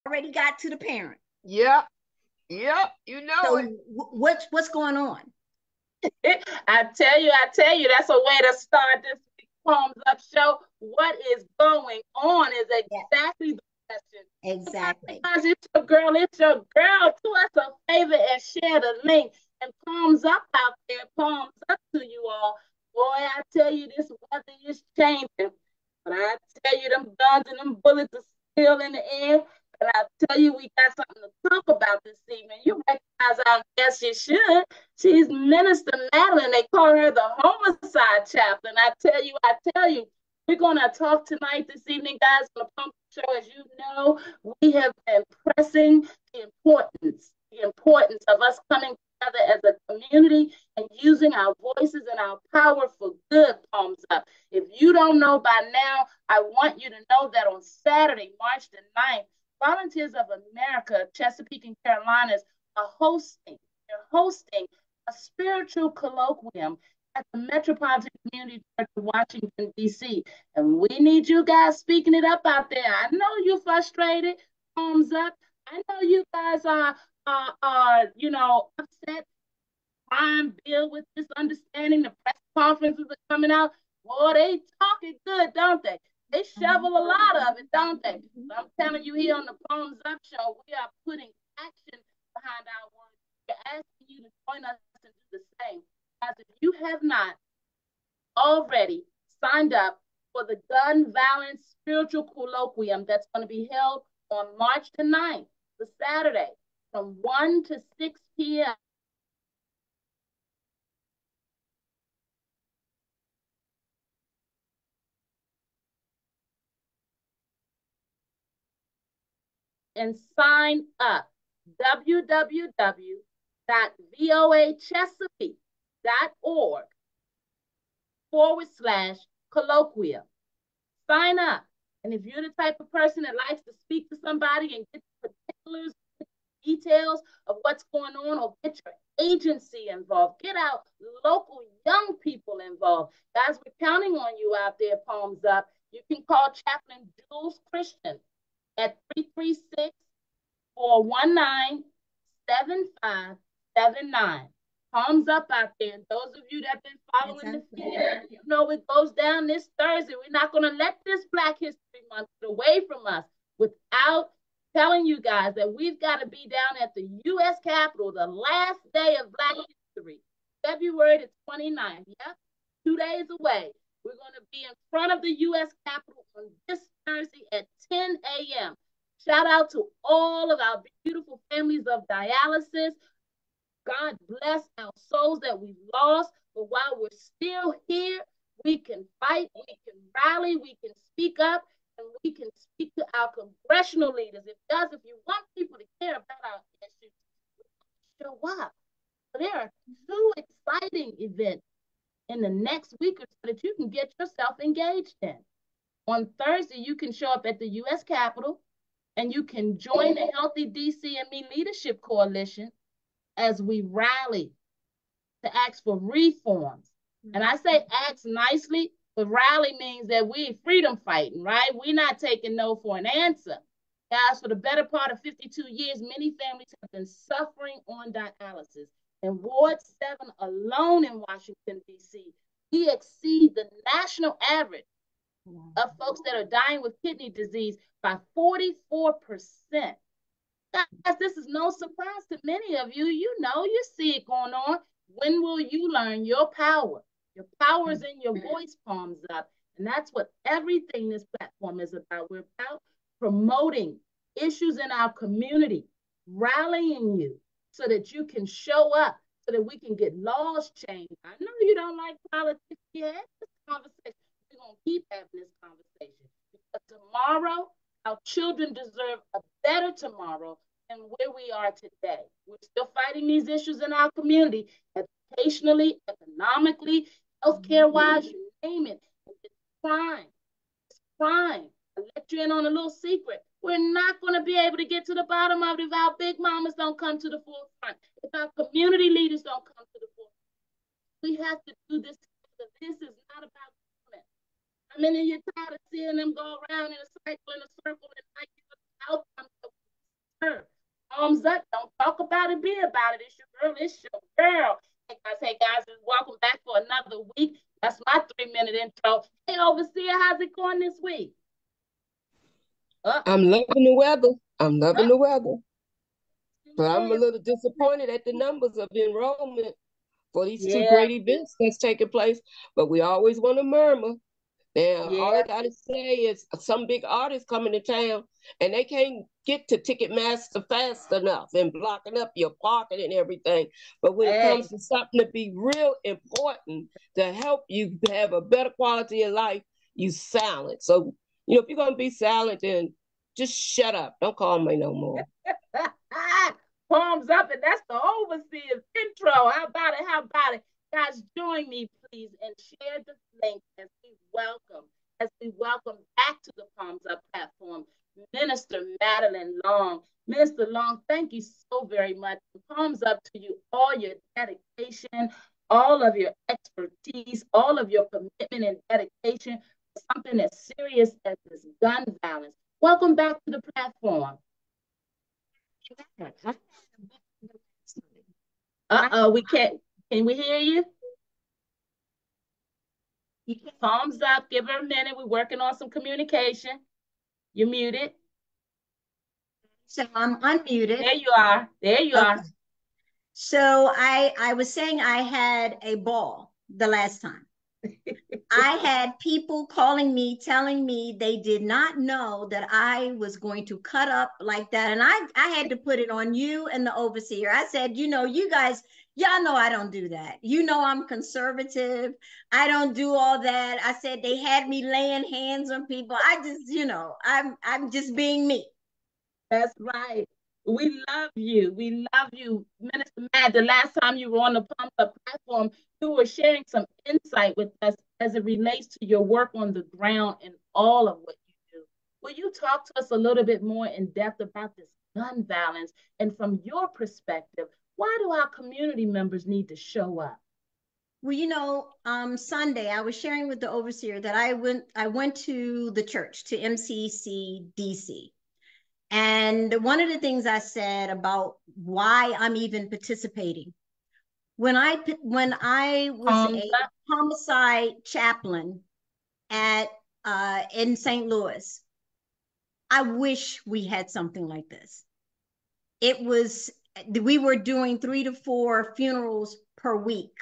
already got to the parent. Yep. Yep. You know So it. what's going on? I tell you, that's a way to start this Palms Up show. What is going on is exactly the question. Exactly. Guys, it's your girl. Do us a favor and share the link. And palms up out there, palms up to you all. Boy, I tell you, this weather is changing. But I tell you, them guns and them bullets are still in the air. And I tell you, we got something to talk about this evening. You recognize our guest, you should. She's Minister Madeline. They call her the homicide chaplain. I tell you, we're going to talk tonight, this evening, guys, on the Pump Show. As you know, we have been pressing the importance of us coming together as a community and using our voices and our power for good. Palms up. If you don't know by now, I want you to know that on Saturday, March the 9th, Volunteers of America, Chesapeake and Carolinas are hosting a spiritual colloquium at the Metropolitan Community Church of Washington, D.C. And we need you guys speaking it up out there. I know you're frustrated. Palms up. I know you guys are upset. Crime bill with this understanding. The press conferences are coming out. Boy, they talking good, don't they? They shovel a lot of it, don't they? But I'm telling you, here on the Palms Up Show, we are putting action behind our words. We're asking you to join us and do the same. As if you have not already signed up for the Gun Violence Spiritual Colloquium that's going to be held on March the 9th, the Saturday, from 1 to 6 p.m. And sign up. www.voachesapeake.org/colloquium. Sign up. And if you're the type of person that likes to speak to somebody and get the particulars, details of what's going on, or get your agency involved, get our local young people involved. Guys, we're counting on you out there, palms up. You can call Chaplain Jules Christian at 336-419-7579. Palms up out there. And those of you that have been following the feed, you know it goes down this Thursday. We're not going to let this Black History Month get away from us without telling you guys that we've got to be down at the U.S. Capitol the last day of Black History, February the 29th. Yep, 2 days away. We're going to be in front of the U.S. Capitol on this Thursday at 10 a.m. Shout out to all of our beautiful families of dialysis. God bless our souls that we've lost. But while we're still here, we can fight, we can rally, we can speak up, and we can speak to our congressional leaders. If you want people to care about our issues, show up. So there are 2 exciting events in the next week or so that you can get yourself engaged in. On Thursday, you can show up at the U.S. Capitol, and you can join the Healthy DCME Leadership Coalition as we rally to ask for reforms. And I say ask nicely, but rally means that we're freedom fighting, right? We're not taking no for an answer. Guys, for the better part of 52 years, many families have been suffering on dialysis. In Ward 7 alone in Washington, D.C., we exceed the national average of folks that are dying with kidney disease by 44%. Guys, this is no surprise to many of you. You know, you see it going on. When will you learn your power? Your power is in your voice, palms up. And that's what everything this platform is about. We're about promoting issues in our community, rallying you so that you can show up, so that we can get laws changed. I know you don't like politics yet. This conversation, we're going to keep having this conversation. Because tomorrow, our children deserve a better tomorrow than where we are today. We're still fighting these issues in our community, educationally, economically, healthcare-wise, you name it. It's crime. It's crime. I'll let you in on a little secret. We're not going to be able to get to the bottom of it if our big mamas don't come to the forefront, if our community leaders don't come to the forefront. We have to do this together. This is not about government. I mean, you're tired of seeing them go around in a cycle, in a circle, and like outcomes that we Palms Up. Don't talk about it, be about it. It's your girl. It's your girl. Hey guys, welcome back for another week. That's my 3-minute intro. Hey, Overseer, how's it going this week? I'm loving the weather. I'm loving the weather. But I'm a little disappointed at the numbers of enrollment for these two great events that's taking place. But we always want to murmur. Now, all I got to say is some big artists coming to town, and they can't get to Ticketmaster fast enough and blocking up your parking and everything. But when it comes to something to be real important to help you have a better quality of life, you silent. So, if you're going to be silent, then just shut up. Don't call me no more. Palms Up, and that's the Overseer's intro. How about it? How about it? Guys, join me, please, and share the link as we welcome back to the Palms Up platform, Minister Madeline Long. Minister Long, thank you so very much. Palms up to you, all your dedication, all of your expertise, all of your commitment and dedication for something as serious as this gun violence. Welcome back to the platform. We can't. Can we hear you? Palms up. Give her a minute. We're working on some communication. You're muted. So I'm unmuted. There you are. There you are. So I was saying I had a ball the last time. I had people calling me, telling me they did not know that I was going to cut up like that. And I had to put it on you and the Overseer. I said, you guys, y'all know I don't do that. I'm conservative. I don't do all that. I said they had me laying hands on people. I just, I'm just being me. That's right. We love you. We love you. Minister Matt, the last time you were on the Palms Up platform, you were sharing some insight with us as it relates to your work on the ground and all of what you do. Will you talk to us a little bit more in depth about this gun violence? And from your perspective, why do our community members need to show up? Well, Sunday, I was sharing with the Overseer that I went to the church, to MCC DC. And one of the things I said about why I'm even participating, when I was a homicide chaplain in St. Louis, I wish we had something like this. We were doing 3 to 4 funerals per week.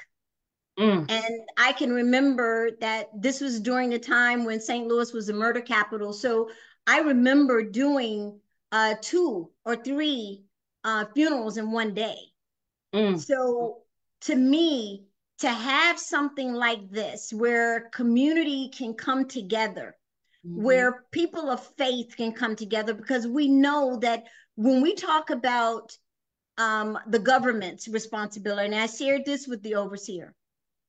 And I can remember that this was during the time when St. Louis was the murder capital. So I remember doing 2 or 3 funerals in one day. So to me, to have something like this where community can come together, where people of faith can come together, because we know that when we talk about the government's responsibility, and I shared this with the Overseer,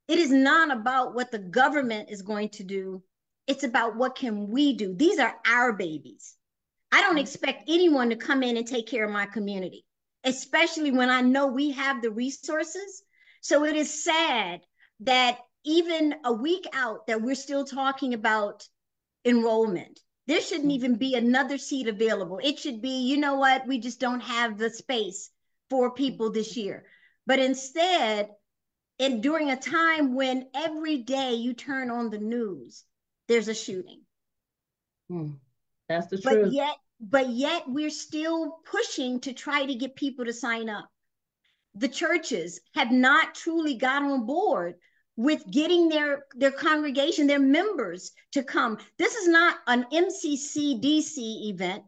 it is not about what the government is going to do. It's about what can we do. These are our babies. I don't expect anyone to come in and take care of my community, especially when I know we have the resources. So it is sad that even a week out that we're still talking about enrollment. There shouldn't even be another seat available. It should be, we just don't have the space for people this year. But instead, during a time when every day you turn on the news, there's a shooting. That's the truth. But yet we're still pushing to try to get people to sign up. The churches have not truly got on board with getting their congregation, their members to come. This is not an MCC DC event.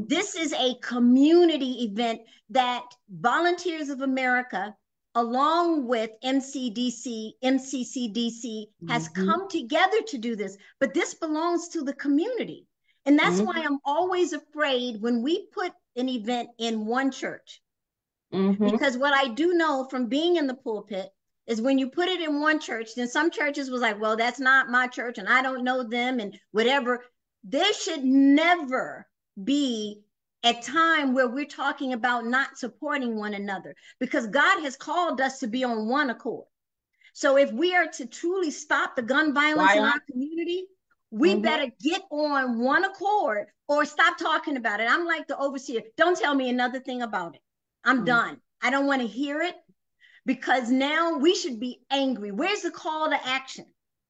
This is a community event that Volunteers of America, along with MCC DC, has come together to do this. But this belongs to the community. And that's why I'm always afraid when we put an event in one church. Because what I do know from being in the pulpit is when you put it in one church, then some churches was like, well, that's not my church and I don't know them and whatever. There should never be a time where we're talking about not supporting one another, because God has called us to be on one accord. So if we are to truly stop the gun violence in our community, We better get on one accord or stop talking about it. I'm like the overseer. Don't tell me another thing about it. I'm done. I don't want to hear it, because now we should be angry. Where's the call to action?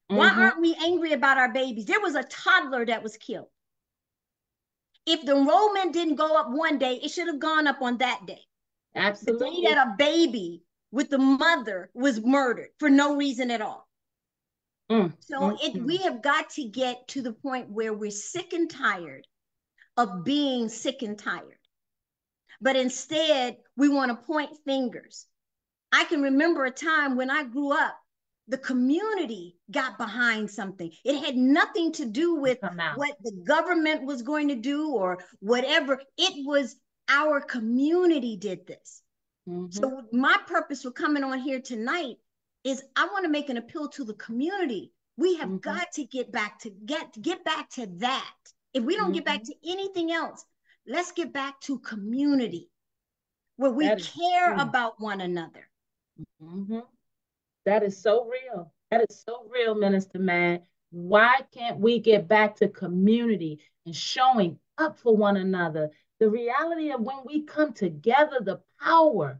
Why aren't we angry about our babies? There was a toddler that was killed. If the enrollment didn't go up one day, it should have gone up on that day. Absolutely. The day that a baby with the mother was murdered for no reason at all. We have got to get to the point where we're sick and tired of being sick and tired. But instead, we want to point fingers. I can remember a time when I grew up, the community got behind something. It had nothing to do with what the government was going to do or whatever. It was our community did this. So my purpose for coming on here tonight is I want to make an appeal to the community. We have got to get back to that. If we don't get back to anything else, let's get back to community where we care about one another. That is so real. That is so real, Minister Mad. Why can't we get back to community and showing up for one another? The reality of when we come together, the power.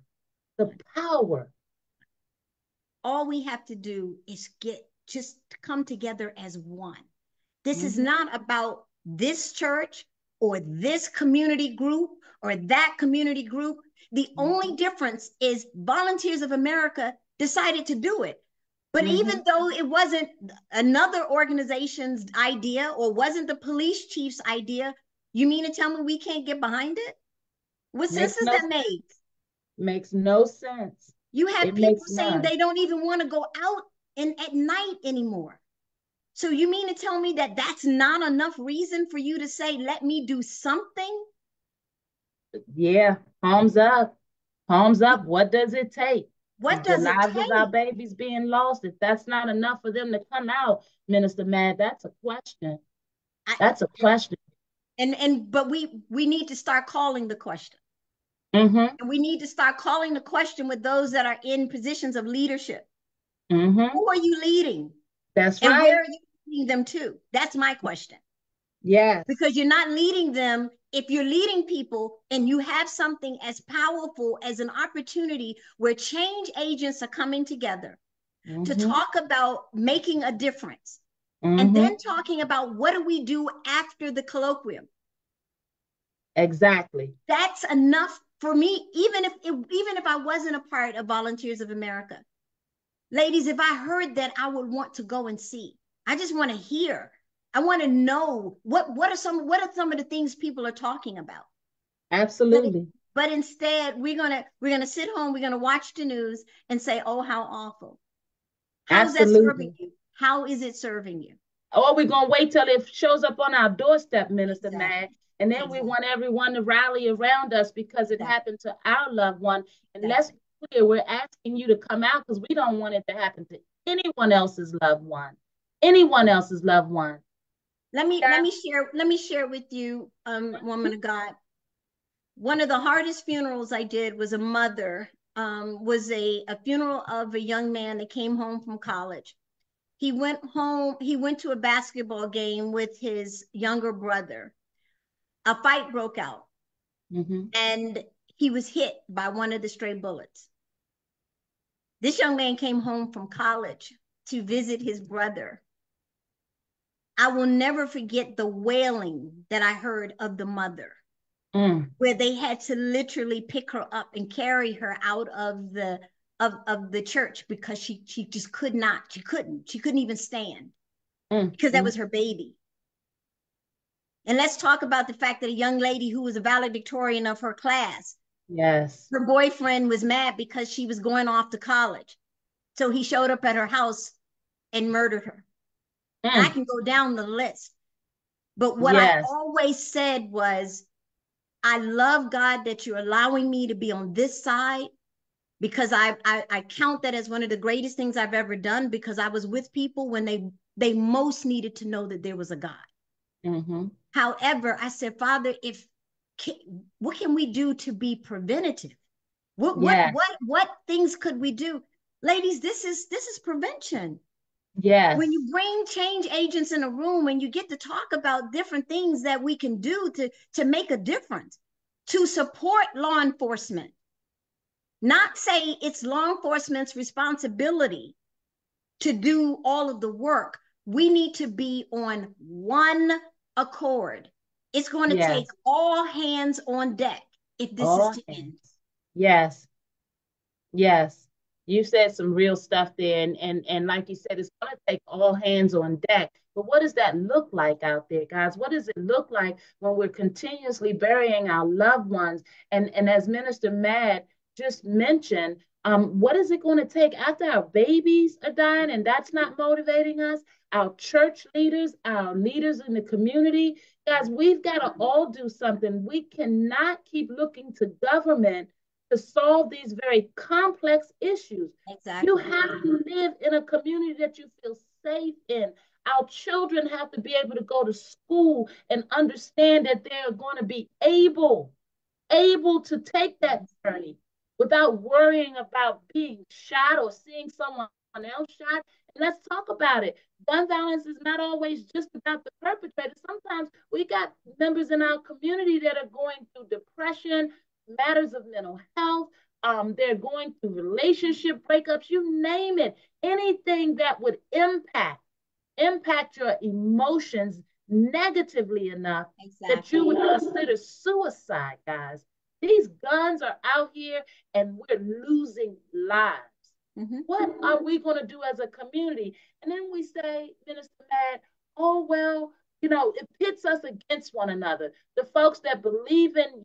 All we have to do is just come together as one. This is not about this church or this community group or that community group. The only difference is Volunteers of America decided to do it. But even though it wasn't another organization's idea or wasn't the police chief's idea, you mean to tell me we can't get behind it? What sense does that make? Makes no sense. You have people saying they don't even want to go out at night anymore. So you mean to tell me that that's not enough reason for you to say, let me do something? Yeah, palms up. Palms up. What does it take? What does it take? Of our babies being lost, if that's not enough for them to come out, Minister Mad, that's a question. That's a question. But we need to start calling the question. And we need to start calling the question with those that are in positions of leadership. Who are you leading? That's right. And where are you leading them to? That's my question. Yes. Because you're not leading them. If you're leading people and you have something as powerful as an opportunity where change agents are coming together to talk about making a difference, and then talking about what do we do after the colloquium. Exactly. That's enough for me, even if I wasn't a part of Volunteers of America. Ladies, if I heard that, I would want to go and see. I just want to hear. I want to know what are some of the things people are talking about. Absolutely. But instead, we're gonna sit home, we're gonna watch the news and say, oh, how awful. How's that serving you? How is it serving you? Or we're gonna wait till it shows up on our doorstep, Minister Mad. And then we want everyone to rally around us because it happened to our loved one. And let's be clear, we're asking you to come out because we don't want it to happen to anyone else's loved one. Anyone else's loved one. Let me share with you, woman of God. One of the hardest funerals I did was a mother, was a funeral of a young man that came home from college. He went to a basketball game with his younger brother. A fight broke out, and he was hit by one of the stray bullets. This young man came home from college to visit his brother. I will never forget the wailing that I heard of the mother, where they had to literally pick her up and carry her out of the church because she just could not. She couldn't even stand because that was her baby. And let's talk about the fact that a young lady who was a valedictorian of her class, her boyfriend was mad because she was going off to college. So he showed up at her house and murdered her. And I can go down the list. But what I always said was, I love God that you're allowing me to be on this side, because I count that as one of the greatest things I've ever done, because I was with people when they most needed to know that there was a God. However, I said, Father, what can we do to be preventative? What things could we do? Ladies, this is prevention. Yes. When you bring change agents in a room and you get to talk about different things that we can do to make a difference, to support law enforcement, not say it's law enforcement's responsibility to do all of the work. We need to be on one accord. It's going to take all hands on deck if this is to end. Yes. Yes. You said some real stuff there. And like you said, it's going to take all hands on deck. But what does that look like out there, guys? What does it look like when we're continuously burying our loved ones? And as Minister Matt just mentioned, what is it going to take after our babies are dying and that's not motivating us? Our church leaders, our leaders in the community, guys, we've got to all do something. We cannot keep looking to government to solve these very complex issues. Exactly. You have to live in a community that you feel safe in. Our children have to be able to go to school and understand that they're going to be able to take that journey without worrying about being shot or seeing someone else shot. And let's talk about it. Gun violence is not always just about the perpetrator. Sometimes we got members in our community that are going through depression, matters of mental health. They're going through relationship breakups, you name it. Anything that would impact your emotions negatively enough that you would consider suicide, guys. These guns are out here and we're losing lives. What are we going to do as a community? And then we say, Minister Matt, oh, well, you know, it pits us against one another. The folks that believe in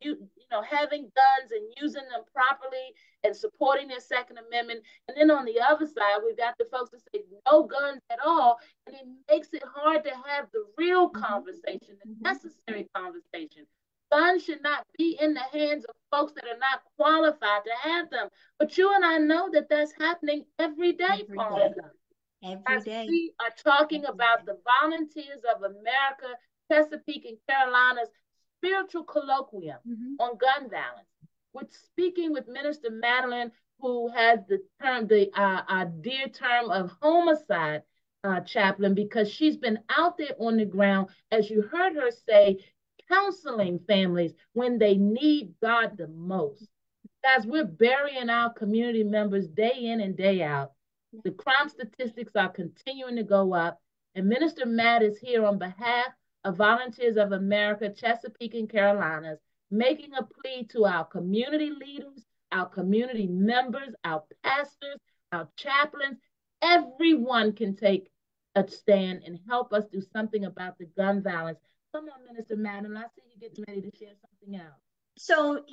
having guns and using them properly and supporting their Second Amendment. And then on the other side, we've got the folks that say no guns at all. And it makes it hard to have the real conversation, the necessary conversation. Guns should not be in the hands of folks that are not qualified to have them. But you and I know that that's happening every day. Every day. We are talking about the Volunteers of America, Chesapeake and Carolina's spiritual colloquium on gun violence. We're speaking with Minister Madeline, who has the term, our dear term of homicide chaplain, because she's been out there on the ground, as you heard her say, counseling families when they need God the most. Guys, we're burying our community members day in and day out. The crime statistics are continuing to go up. And Minister Matt is here on behalf of Volunteers of America, Chesapeake and Carolinas, making a plea to our community leaders, our community members, our pastors, our chaplains. Everyone can take a stand and help us do something about the gun violence. Come on, Minister Madeline, I see you getting ready to share something else. So,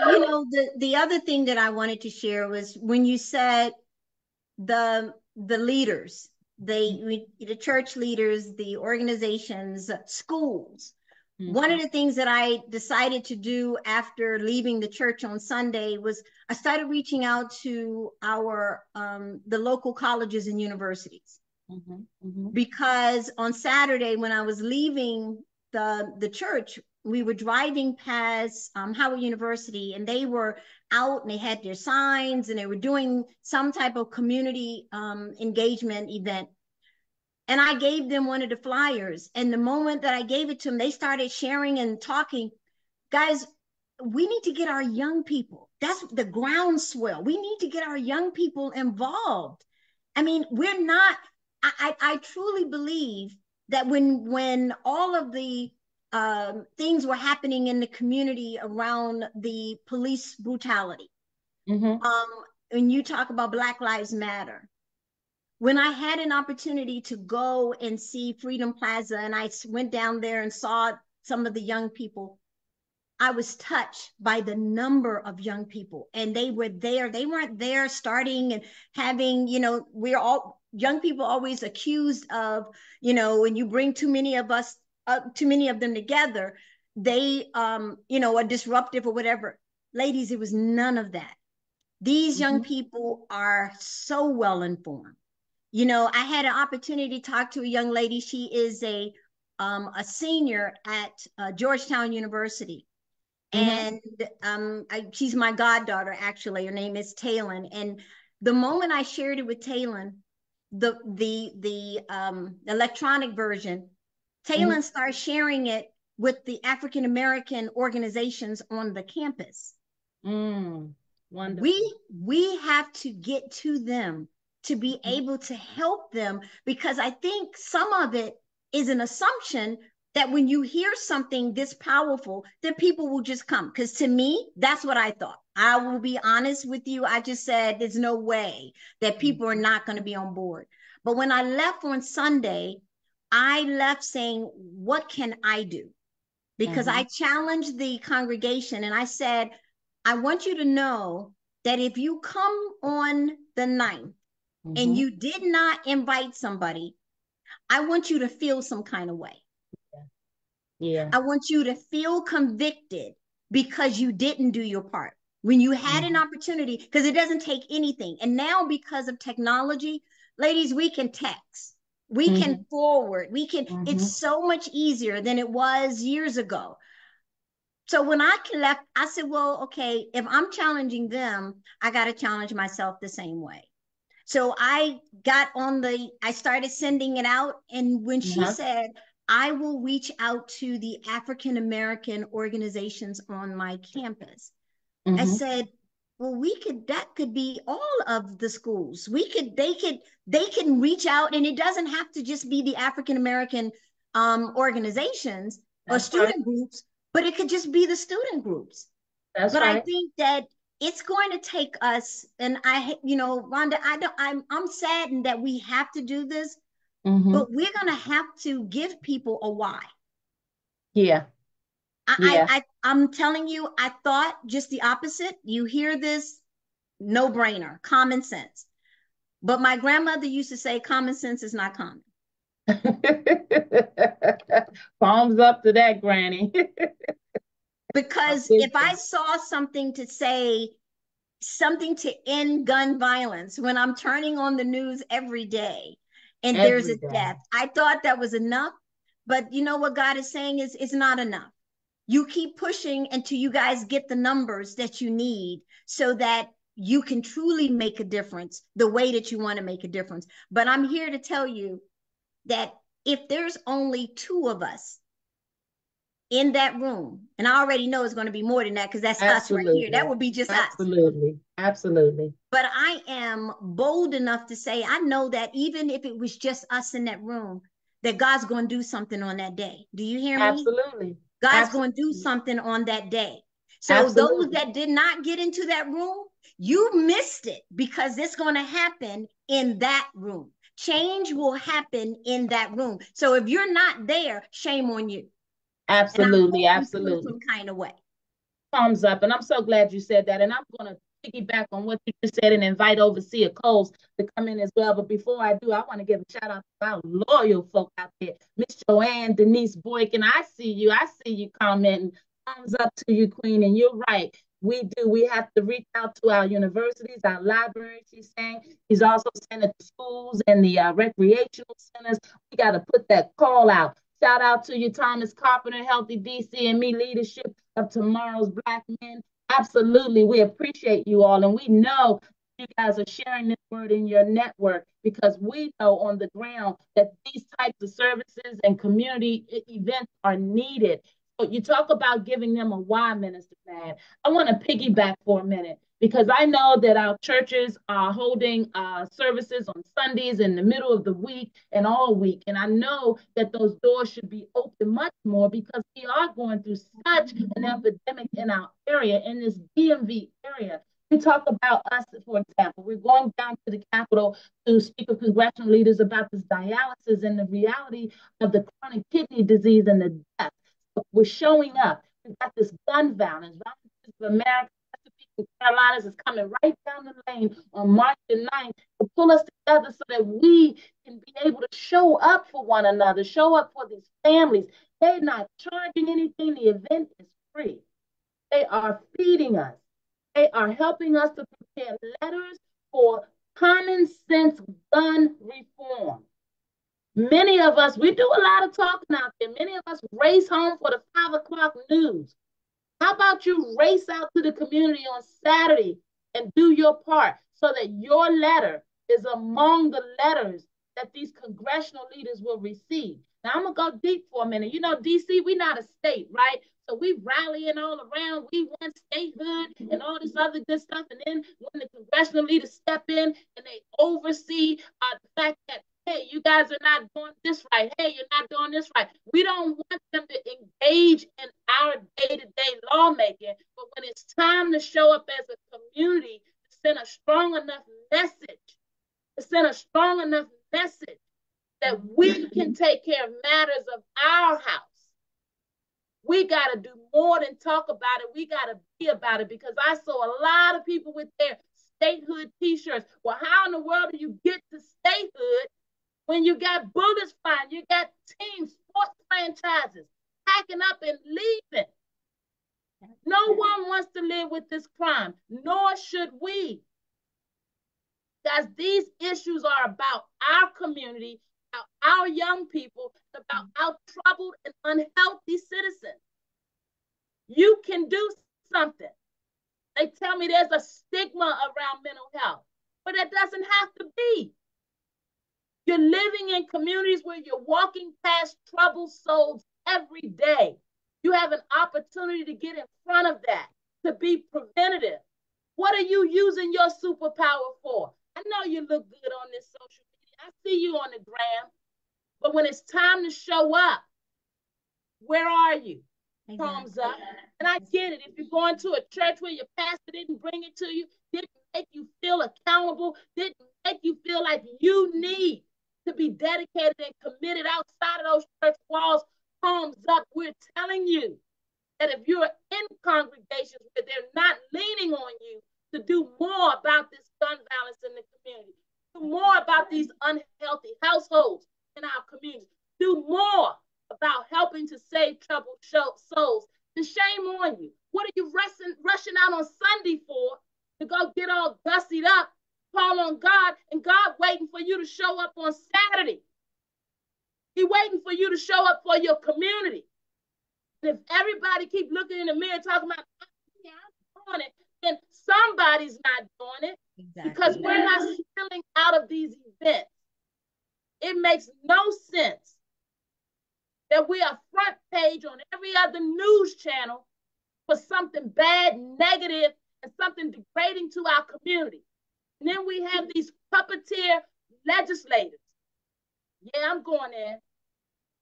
the other thing that I wanted to share was when you said the leaders, the church leaders, the organizations, schools. One of the things that I decided to do after leaving the church on Sunday was I started reaching out to the local colleges and universities. Because on Saturday, when I was leaving the church, we were driving past Howard University, and they were out and they had their signs and they were doing some type of community engagement event. And I gave them one of the flyers. And the moment that I gave it to them, they started sharing and talking. Guys, we need to get our young people. That's the groundswell. We need to get our young people involved. I mean, we're not, I truly believe that when all of the things were happening in the community around the police brutality, when you talk about Black Lives Matter, when I had an opportunity to go and see Freedom Plaza and I went down there and saw some of the young people, I was touched by the number of young people. And they were there. They weren't there starting and having, we're all, young people always accused of, when you bring too many of them together, they, are disruptive or whatever. Ladies, it was none of that. These young people are so well informed. I had an opportunity to talk to a young lady. She is a senior at Georgetown University. And she's my goddaughter, actually. Her name is Taylin. And the moment I shared it with Taylin, the electronic version, Taylor started sharing it with the African American organizations on the campus. Wonderful. We have to get to them to be able to help them, because I think some of it is an assumption that when you hear something this powerful, that people will just come. Because to me, that's what I thought. I will be honest with you. I just said there's no way that people are not going to be on board. But when I left on Sunday, I left saying, what can I do? Because I challenged the congregation and I said, I want you to know that if you come on the 9th and you did not invite somebody, I want you to feel some kind of way. Yeah. I want you to feel convicted because you didn't do your part. When you had an opportunity, because it doesn't take anything. And now because of technology, ladies, we can text, we can forward, we can, it's so much easier than it was years ago. So when I left, I said, well, okay, if I'm challenging them, I got to challenge myself the same way. So I started sending it out. And when she said, I will reach out to the African American organizations on my campus, I said, well, that could be all of the schools. They can reach out, and it doesn't have to just be the African American organizations or student groups, but it could just be the student groups. I think that it's going to take us, and Rhonda, I'm saddened that we have to do this, but we're going to have to give people a why. Yeah. I'm telling you, I thought just the opposite. You hear this, no brainer, common sense. But my grandmother used to say, common sense is not common. Palms up to that, Granny. Because if I saw something to say, something to end gun violence, when I'm turning on the news every day and there's a death, I thought that was enough. But you know what God is saying is it's not enough. You keep pushing until you guys get the numbers that you need so that you can truly make a difference the way that you want to make a difference. But I'm here to tell you that if there's only 2 of us in that room, and I already know it's going to be more than that because that's us right here. That would be just us. Absolutely. But I am bold enough to say, I know that even if it was just us in that room, that God's going to do something on that day. Do you hear me? Absolutely. God's going to do something on that day. So those that did not get into that room, you missed it, because it's going to happen in that room. Change will happen in that room. So if you're not there, shame on you. Absolutely. Some kind of way. Thumbs up. And I'm so glad you said that. And I'm going to piggyback on what you just said and invite Overseer Coles to come in as well. But before I do, I want to give a shout out to our loyal folk out there. Miss Joanne, Denise Boykin, I see you commenting. Thumbs up to you, Queen. And you're right. We do. We have to reach out to our universities, our libraries, she's saying. He's also saying at the schools and the recreational centers. We got to put that call out. Shout out to you, Thomas Carpenter, Healthy DC, and me, Leadership of Tomorrow's Black Men. Absolutely. We appreciate you all. And we know you guys are sharing this word in your network, because we know on the ground that these types of services and community events are needed. So you talk about giving them a why, Minister Thad. I want to piggyback for a minute, because I know that our churches are holding services on Sundays in the middle of the week and all week. And I know that those doors should be open much more, because we are going through such an epidemic in our area, in this DMV area. We talk about us, for example, we're going down to the Capitol to speak with congressional leaders about this dialysis and the reality of the chronic kidney disease and the death. So we're showing up. We've got this gun violence. America, the Carolinas is coming right down the lane on March the 9th to pull us together so that we can be able to show up for one another, show up for these families. They're not charging anything. The event is free. They are feeding us. They are helping us to prepare letters for common sense gun reform. Many of us, we do a lot of talking out there. Many of us race home for the 5 o'clock news. How about you race out to the community on Saturday and do your part so that your letter is among the letters that these congressional leaders will receive. Now, I'm going to go deep for a minute. You know, D.C., we're not a state, right? So we rallying all around. We want statehood and all this other good stuff. And then when the congressional leaders step in and they oversee the fact that, hey, you guys are not doing this right. Hey, you're not doing this right. We don't want them to engage in our day-to-day lawmaking. But when it's time to show up as a community, to send a strong enough message, that we can take care of matters of our house. We got to do more than talk about it. We got to be about it, because I saw a lot of people with their statehood t-shirts. Well, how in the world do you get to statehood when you got bullets flying? You got teams, sports franchises packing up and leaving. No one wants to live with this crime, nor should we. Guys, these issues are about our community, about our young people, about our troubled and unhealthy citizens. You can do something. They tell me there's a stigma around mental health, but it doesn't have to be. You're living in communities where you're walking past troubled souls every day. You have an opportunity to get in front of that, to be preventative. What are you using your superpower for? I know you look good on this social media. I see you on the gram. But when it's time to show up, where are you? Exactly. Thumbs up. And I get it. If you're going to a church where your pastor didn't bring it to you, didn't make you feel accountable, didn't make you feel like you need to be dedicated and committed outside of those church walls, thumbs up. We're telling you that if you're in congregations where they're not leaning on you to do more about this gun violence in the community, do more about these unhealthy households in our community, do more about helping to save troubled souls, then shame on you. What are you rushing out on Sunday for, to go get all gussied up, call on God, and God waiting for you to show up on Saturday? He waiting for you to show up for your community. And if everybody keep looking in the mirror talking about, yeah, I'm doing it, then somebody's not doing it. Exactly. Because we're not stealing out of these events. It makes no sense that we are front page on every other news channel for something bad, negative, and something degrading to our community. And then we have these puppeteer legislators. Yeah, I'm going there.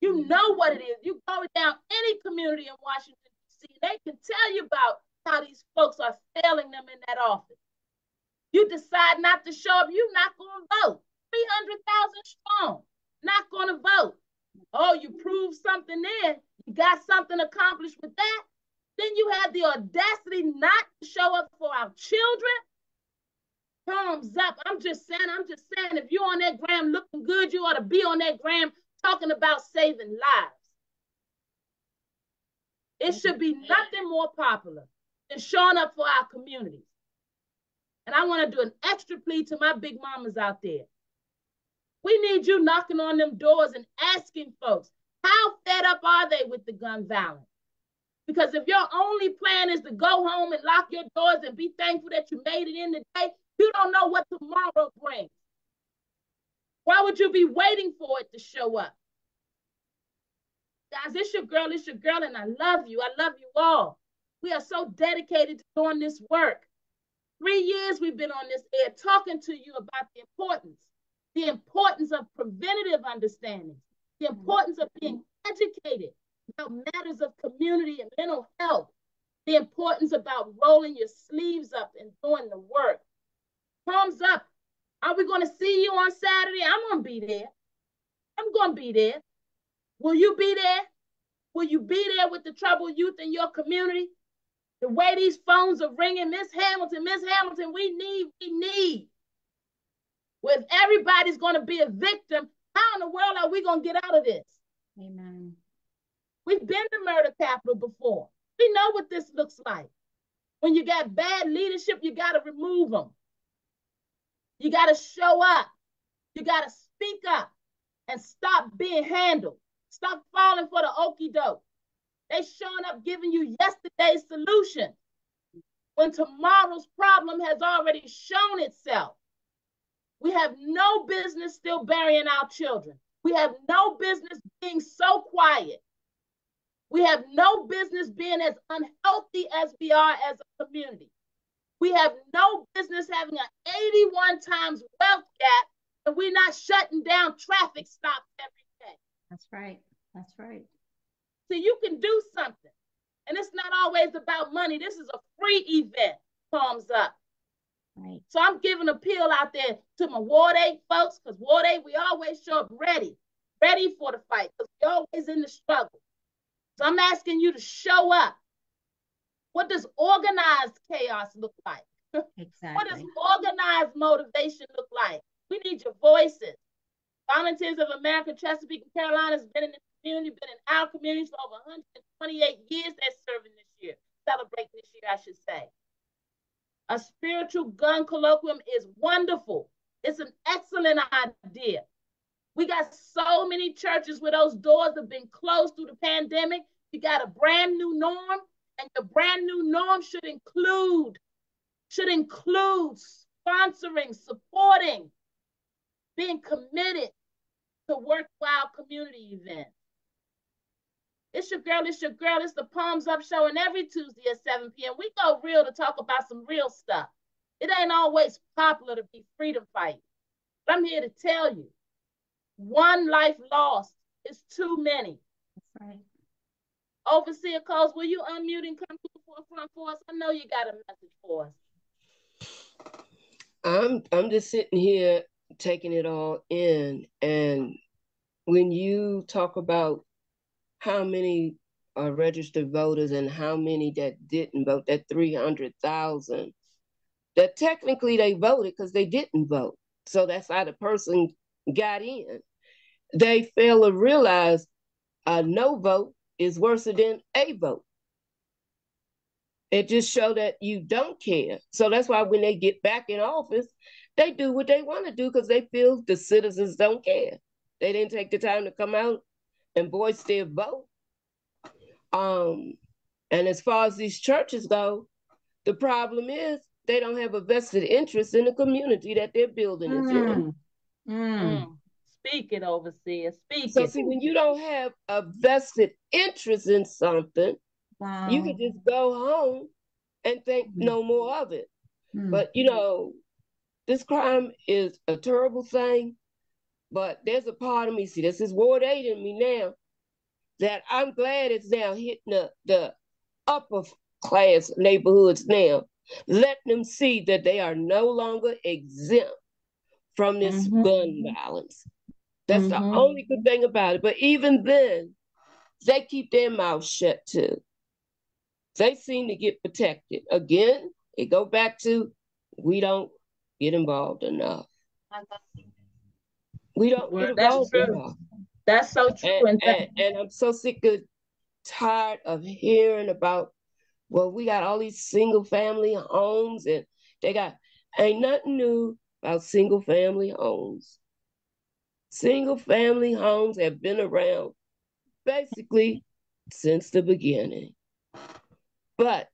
You know what it is. You go down any community in Washington, D.C., they can tell you about how these folks are failing them in that office. You decide not to show up, you're not going to vote. 300,000 strong, not going to vote. Oh, you proved something there. You got something accomplished with that. Then you have the audacity not to show up for our children. Thumbs up. I'm just saying, if you're on that gram looking good, you ought to be on that gram talking about saving lives. It should be nothing more popular than showing up for our communities. And I want to do an extra plea to my big mamas out there. We need you knocking on them doors and asking folks, how fed up are they with the gun violence? Because if your only plan is to go home and lock your doors and be thankful that you made it in the day, you don't know what tomorrow brings. Why would you be waiting for it to show up? Guys, it's your girl, and I love you. I love you all. We are so dedicated to doing this work. 3 years we've been on this air talking to you about the importance of preventative understanding, the importance of being educated about matters of community and mental health, the importance about rolling your sleeves up and doing the work. Thumbs up. Are we going to see you on Saturday? I'm going to be there. I'm going to be there. Will you be there? Will you be there with the troubled youth in your community? The way these phones are ringing, Miss Hamilton, we need. Well, if everybody's going to be a victim, how in the world are we going to get out of this? Amen. We've been to murder capital before. We know what this looks like. When you got bad leadership, you got to remove them. You got to show up. You got to speak up and stop being handled. Stop falling for the okie doke. They showing up giving you yesterday's solution when tomorrow's problem has already shown itself. We have no business still burying our children. We have no business being so quiet. We have no business being as unhealthy as we are as a community. We have no business having an 81 times wealth gap, and we're not shutting down traffic stops every day. That's right. That's right. So you can do something. And it's not always about money. This is a free event. Palms up. Right. So I'm giving an appeal out there to my Ward 8 folks, because Ward 8, we always show up ready for the fight, because we're always in the struggle. So I'm asking you to show up. What does organized chaos look like? Exactly. What does organized motivation look like? We need your voices. Volunteers of America, Chesapeake, and Carolina has been in the community, been in our communities for over 128 years. They're serving this year, celebrating this year, I should say. A spiritual gun colloquium is wonderful. It's an excellent idea. We got so many churches where those doors have been closed through the pandemic. You got a brand new norm, and the brand new norm should include sponsoring, supporting, being committed to worthwhile community events. It's your girl, it's the Palms Up Show, and every Tuesday at 7 p.m. we go real to talk about some real stuff. It ain't always popular to be freedom fighting. But I'm here to tell you, one life lost is too many. That's right. Overseer Coles, will you unmute and come to the forefront for us? I know you got a message for us. I'm just sitting here taking it all in, and when you talk about how many are registered voters and how many that didn't vote, that 300,000, that technically they voted because they didn't vote. So that's how the person got in. They fail to realize a no vote is worse than a vote. It just shows that you don't care. So that's why when they get back in office, they do what they want to do because they feel the citizens don't care. They didn't take the time to come out and voice their vote. And as far as these churches go, the problem is they don't have a vested interest in the community that they're building is in. Speak it, Overseer. Speak it. So see, when you don't have a vested interest in something, you can just go home and think no more of it. But you know, this crime is a terrible thing. But there's a part of me, see, this is Ward 8 in me now, that I'm glad it's now hitting the upper class neighborhoods now, letting them see that they are no longer exempt from this gun violence. That's the only good thing about it. But even then, they keep their mouths shut too. They seem to get protected. Again, it go back to we don't get involved enough. We don't get involved enough. That's so true. And I'm so sick of, tired of hearing about, well, we got all these single family homes and ain't nothing new about single family homes. Single family homes have been around basically since the beginning. But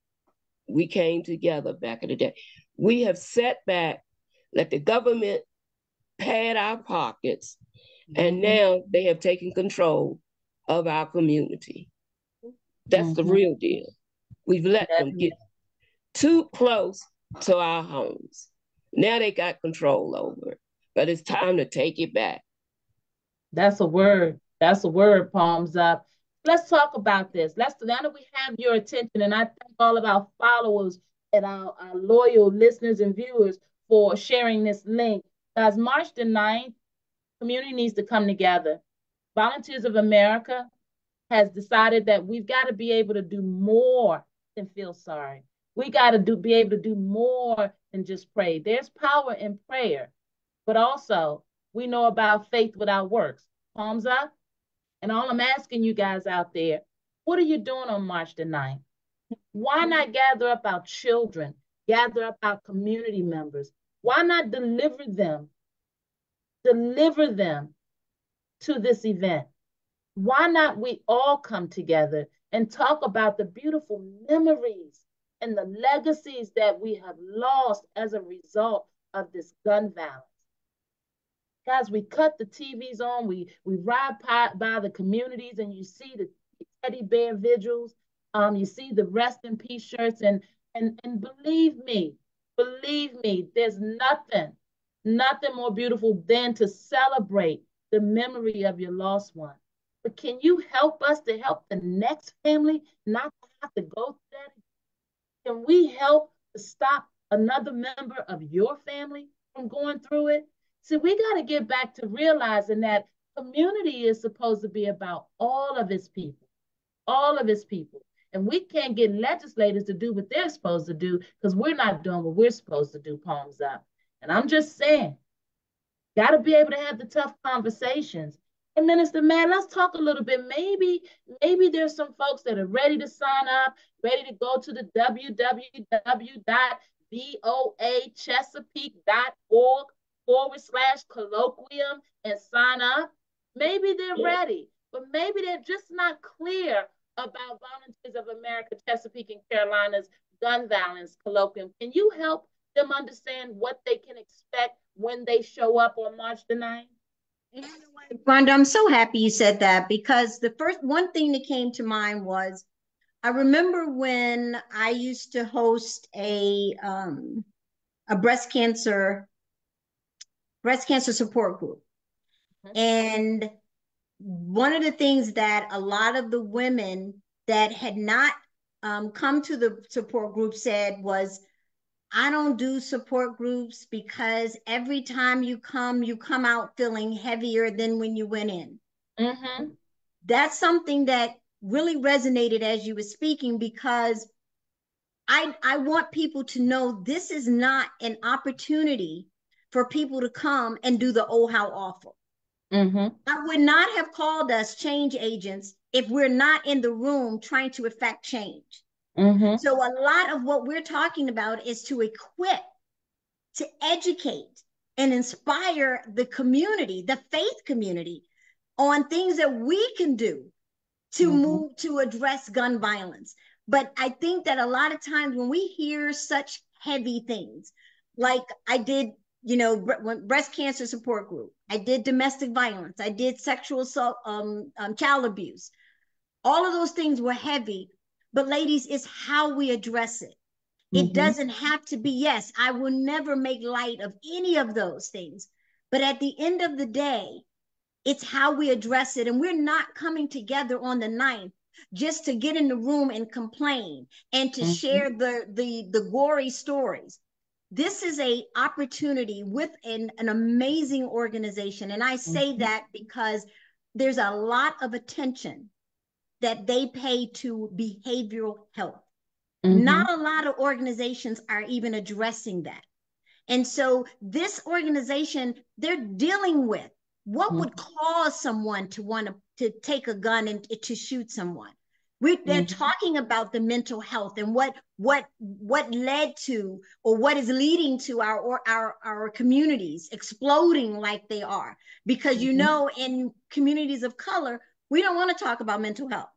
we came together back in the day. We have sat back, let the government pad our pockets, and now they have taken control of our community. That's the real deal. We've let them get too close to our homes. Now they got control over it, but it's time to take it back. That's a word. That's a word, Palms Up. Let's talk about this. Now that we have your attention, and I thank all of our followers and our loyal listeners and viewers for sharing this link. Guys, March the 9th, community needs to come together. Volunteers of America has decided that we've got to be able to do more than feel sorry. We got to be able to do more than just pray. There's power in prayer, but also we know about faith without works. Palms up. And all I'm asking you guys out there, what are you doing on March the 9th? Why not gather up our children, gather up our community members? Why not deliver them to this event? Why not we all come together and talk about the beautiful memories and the legacies that we have lost as a result of this gun violence? Guys, we cut the TVs on, we ride by the communities, and you see the teddy bear vigils, you see the rest in peace shirts, and believe me, there's nothing more beautiful than to celebrate the memory of your lost one. But can you help us to help the next family not to have to go through that? Can we help to stop another member of your family from going through it? See, we got to get back to realizing that community is supposed to be about all of its people, all of its people. And we can't get legislators to do what they're supposed to do because we're not doing what we're supposed to do, palms up. And I'm just saying, got to be able to have the tough conversations. And Minister Matt, let's talk a little bit. Maybe there's some folks that are ready to sign up, ready to go to the www.voachesapeake.org/colloquium and sign up. Maybe they're ready, but maybe they're just not clear about Volunteers of America, Chesapeake and Carolina's gun violence colloquium. Can you help them understand what they can expect when they show up on March the 9th? You know what, Rhonda, I'm so happy you said that, because the first one thing that came to mind was, I remember when I used to host a breast cancer support group. And one of the things that a lot of the women that had not come to the support group said was, I don't do support groups because every time you come out feeling heavier than when you went in. That's something that really resonated as you were speaking, because I want people to know this is not an opportunity for people to come and do the oh, how awful. I would not have called us change agents if we're not in the room trying to effect change. So a lot of what we're talking about is to equip, to educate, and inspire the community, the faith community, on things that we can do to move to address gun violence. But I think that a lot of times when we hear such heavy things, like I did, breast cancer support group, I did domestic violence, I did sexual assault, child abuse, all of those things were heavy. But ladies, it's how we address it. It doesn't have to be, yes, I will never make light of any of those things. But at the end of the day, it's how we address it. And we're not coming together on the 9th just to get in the room and complain and to share the gory stories. This is an opportunity with an amazing organization. And I say that because there's a lot of attention that they pay to behavioral health. Not a lot of organizations are even addressing that. And so this organization, they're dealing with what would cause someone to want to take a gun and to shoot someone. They're talking about the mental health and what led to, or what is leading to our communities exploding like they are. Because in communities of color, we don't want to talk about mental health.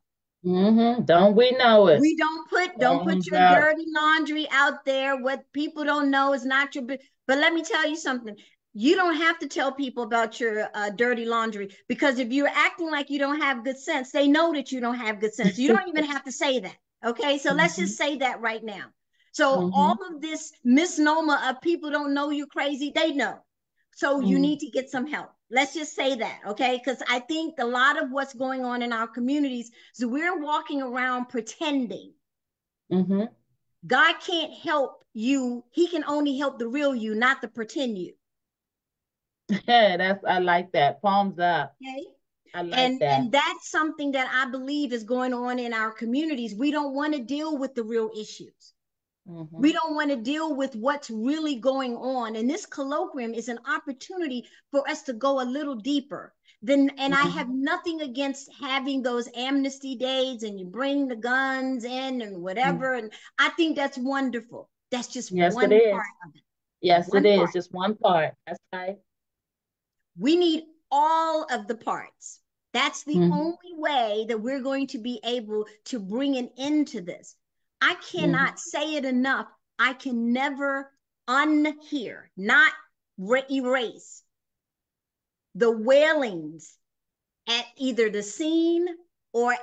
Don't we know it? We don't put your dirty laundry out there. What people don't know is not your business. But let me tell you something. You don't have to tell people about your dirty laundry, because if you're acting like you don't have good sense, they know that you don't have good sense. You don't even have to say that. Okay, so let's just say that right now. So all of this misnomer of people don't know you're crazy, they know. So you need to get some help. Let's just say that, okay? Because I think a lot of what's going on in our communities is we're walking around pretending. God can't help you. He can only help the real you, not the pretend you. I like that. Palms up. Okay. I like that. And that's something that I believe is going on in our communities. We don't want to deal with the real issues. We don't want to deal with what's really going on. And this colloquium is an opportunity for us to go a little deeper. And I have nothing against having those amnesty days and you bring the guns in and whatever. And I think that's wonderful. That's just one part of it. Yes, it is. Just one part. That's right. We need all of the parts. That's the only way that we're going to be able to bring an end to this. I cannot say it enough. I can never unhear, not erase, the wailings at either the scene or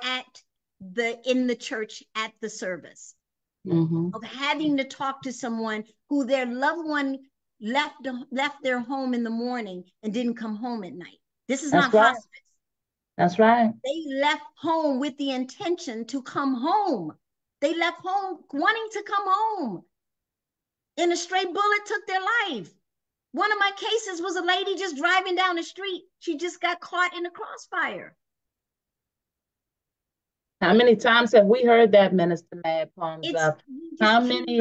in the church at the service, of having to talk to someone who their loved one left their home in the morning and didn't come home at night. This is not hospice. That's right. They left home with the intention to come home. They left home wanting to come home. And a stray bullet took their life. One of my cases was a lady just driving down the street. She just got caught in a crossfire. How many times have we heard that, Minister Mad Palms Up? How many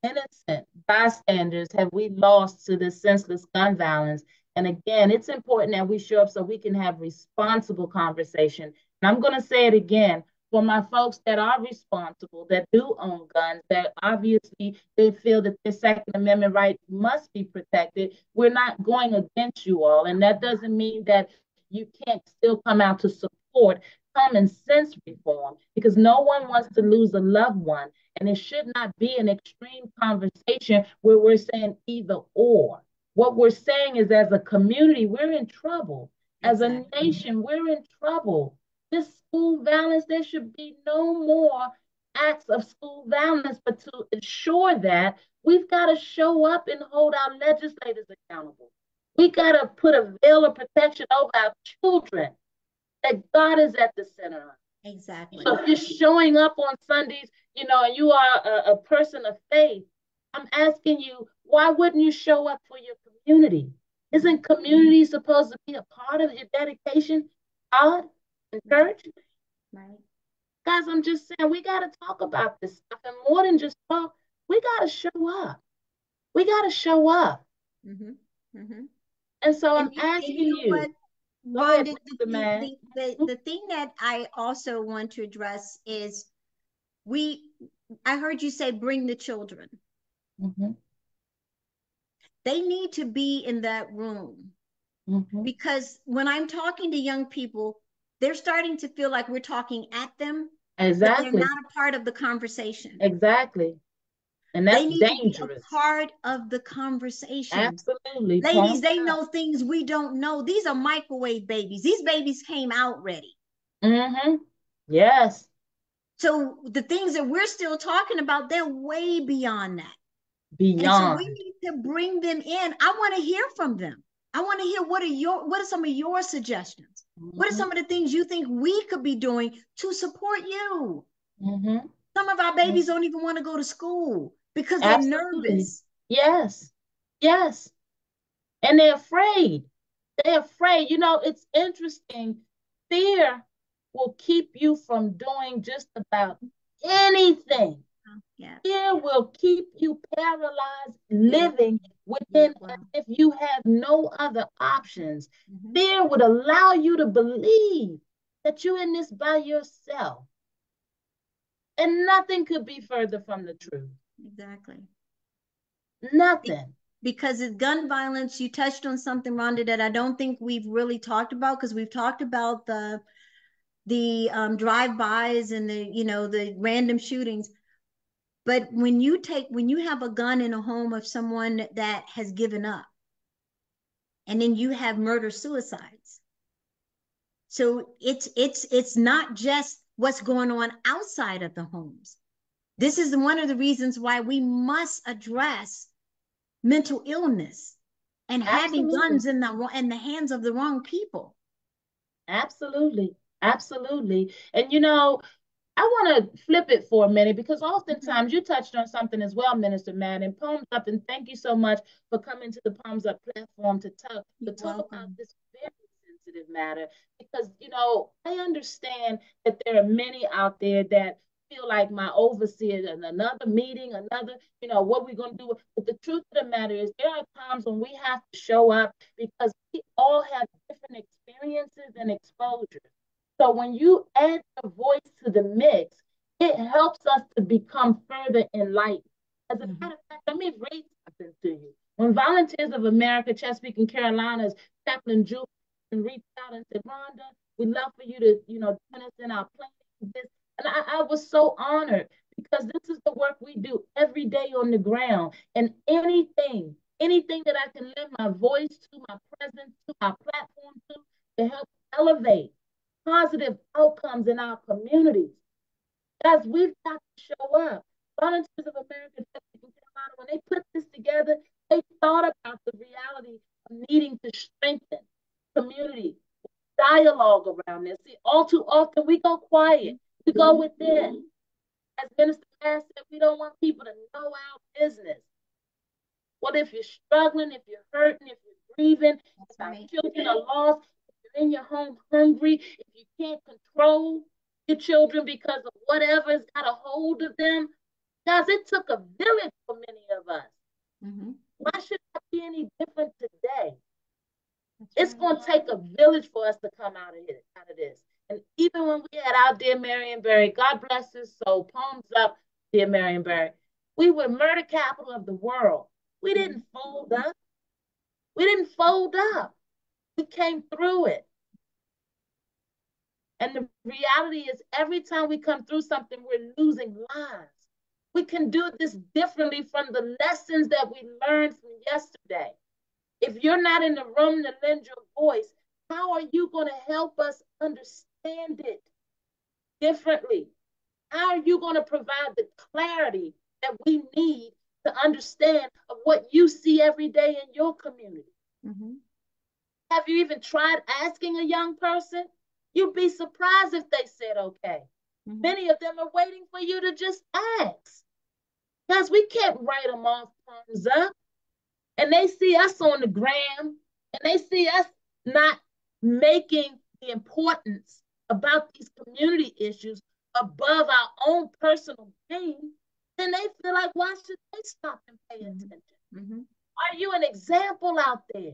innocent bystanders have we lost to this senseless gun violence? And again, it's important that we show up so we can have responsible conversation. And I'm going to say it again, for my folks that are responsible, that do own guns, that obviously they feel that their Second Amendment right must be protected, we're not going against you all. And that doesn't mean that you can't still come out to support common sense reform, because no one wants to lose a loved one. And it should not be an extreme conversation where we're saying either or. What we're saying is, as a community, we're in trouble. As a nation, we're in trouble. This school violence, there should be no more acts of school violence, but to ensure that, we've got to show up and hold our legislators accountable. We got to put a veil of protection over our children, that God is at the center of. Exactly. So if you're showing up on Sundays, and you are a person of faith, I'm asking you, why wouldn't you show up for your community? Isn't community supposed to be a part of your dedication, God and church? Right. Guys, I'm just saying, we got to talk about this stuff. And more than just talk, we got to show up. We got to show up. And so I'm asking you. The thing that I also want to address is, I heard you say bring the children. They need to be in that room, because when I'm talking to young people, they're starting to feel like we're talking at them. Exactly. But they're not a part of the conversation. Exactly. And that's dangerous. They need to be a part of the conversation. Absolutely. Ladies, they know things we don't know. These are microwave babies. These babies came out ready. Yes. So the things that we're still talking about, they're way beyond that. Beyond. And so we need to bring them in. I want to hear from them. I want to hear what are some of your suggestions? What are some of the things you think we could be doing to support you? Some of our babies don't even want to go to school because they're nervous. Yes. Yes. And they're afraid. They're afraid. It's interesting. Fear will keep you from doing just about anything. Fear will keep you paralyzed, living within as if you have no other options. Fear would allow you to believe that you're in this by yourself. And nothing could be further from the truth. Exactly. Nothing. Because it's gun violence, you touched on something, Rhonda, that I don't think we've really talked about, because we've talked about the drive-bys and the random shootings. But when you have a gun in a home of someone that has given up, and then you have murder-suicides. So it's not just what's going on outside of the homes. This is one of the reasons why we must address mental illness and having guns in the hands of the wrong people. Absolutely. Absolutely. And I want to flip it for a minute, because oftentimes you touched on something as well, Minister Madden. Palms Up, and thank you so much for coming to the Palms Up platform to talk about this very sensitive matter. Because, I understand that there are many out there that feel like my overseer and another meeting, what we're going to do. But the truth of the matter is, there are times when we have to show up, because we all have different experiences and exposures. So when you add your voice to the mix, it helps us to become further enlightened. As a matter of fact, let me read something to you. When Volunteers of America, Chesapeake and Carolinas, Chaplain Julie reached out and said, Rhonda, we'd love for you to, join us in our planning this. And I was so honored, because this is the work we do every day on the ground. And anything anything that I can lend my voice to, my presence to, my platform to help elevate positive outcomes in our communities. Guys, we've got to show up. Volunteers of America, when they put this together, they thought about the reality of needing to strengthen community, dialogue around this. See, all too often we go quiet, we go within. As Minister Mass said, we don't want people to know our business. Well, if you're struggling, if you're hurting, if you're grieving, if our children are lost, if you're in your home hungry, if you can't control your children because of whatever's got a hold of them, guys, it took a village for many of us. Why should that be any different today? It's going to take a village for us to come out of this. And even when we had our dear Marion Barry, God bless his soul, palms up, dear Marion Barry, we were murder capital of the world. We didn't fold up. We didn't fold up. We came through it. And the reality is every time we come through something, we're losing lives. We can do this differently from the lessons that we learned from yesterday. If you're not in the room to lend your voice, how are you going to help us understand it differently? How are you going to provide the clarity that we need to understand of what you see every day in your community? Have you even tried asking a young person? You'd be surprised if they said okay. Many of them are waiting for you to just ask. Guys, we can't write them off thumbs up. And they see us on the gram, and they see us not making the importance about these community issues above our own personal gain, then they feel like, why should they stop and pay attention? Are you an example out there?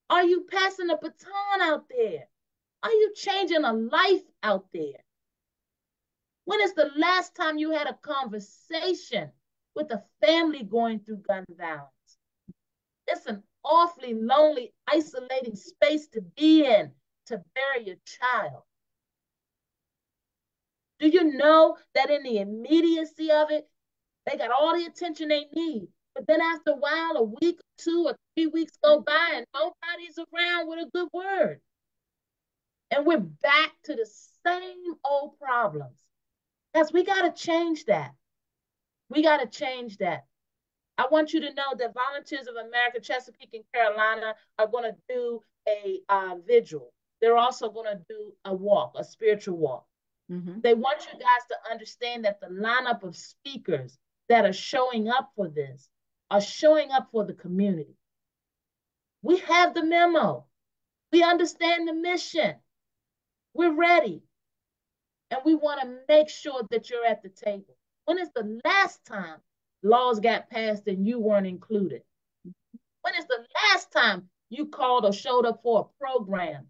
Are you passing a baton out there? Are you changing a life out there? When is the last time you had a conversation with a family going through gun violence? It's an awfully lonely, isolating space to be in, to bury your child. Do you know that in the immediacy of it, they got all the attention they need? But then after a while, a week or 2 or 3 weeks go by and nobody's around with a good word. And we're back to the same old problems. Guys, we got to change that. We got to change that. I want you to know that Volunteers of America, Chesapeake and Carolina are going to do a vigil. They're also going to do a walk, a spiritual walk. They want you guys to understand that the lineup of speakers that are showing up for this are showing up for the community. We have the memo. We understand the mission. We're ready. And we want to make sure that you're at the table. When is the last time laws got passed and you weren't included? When is the last time you called or showed up for a program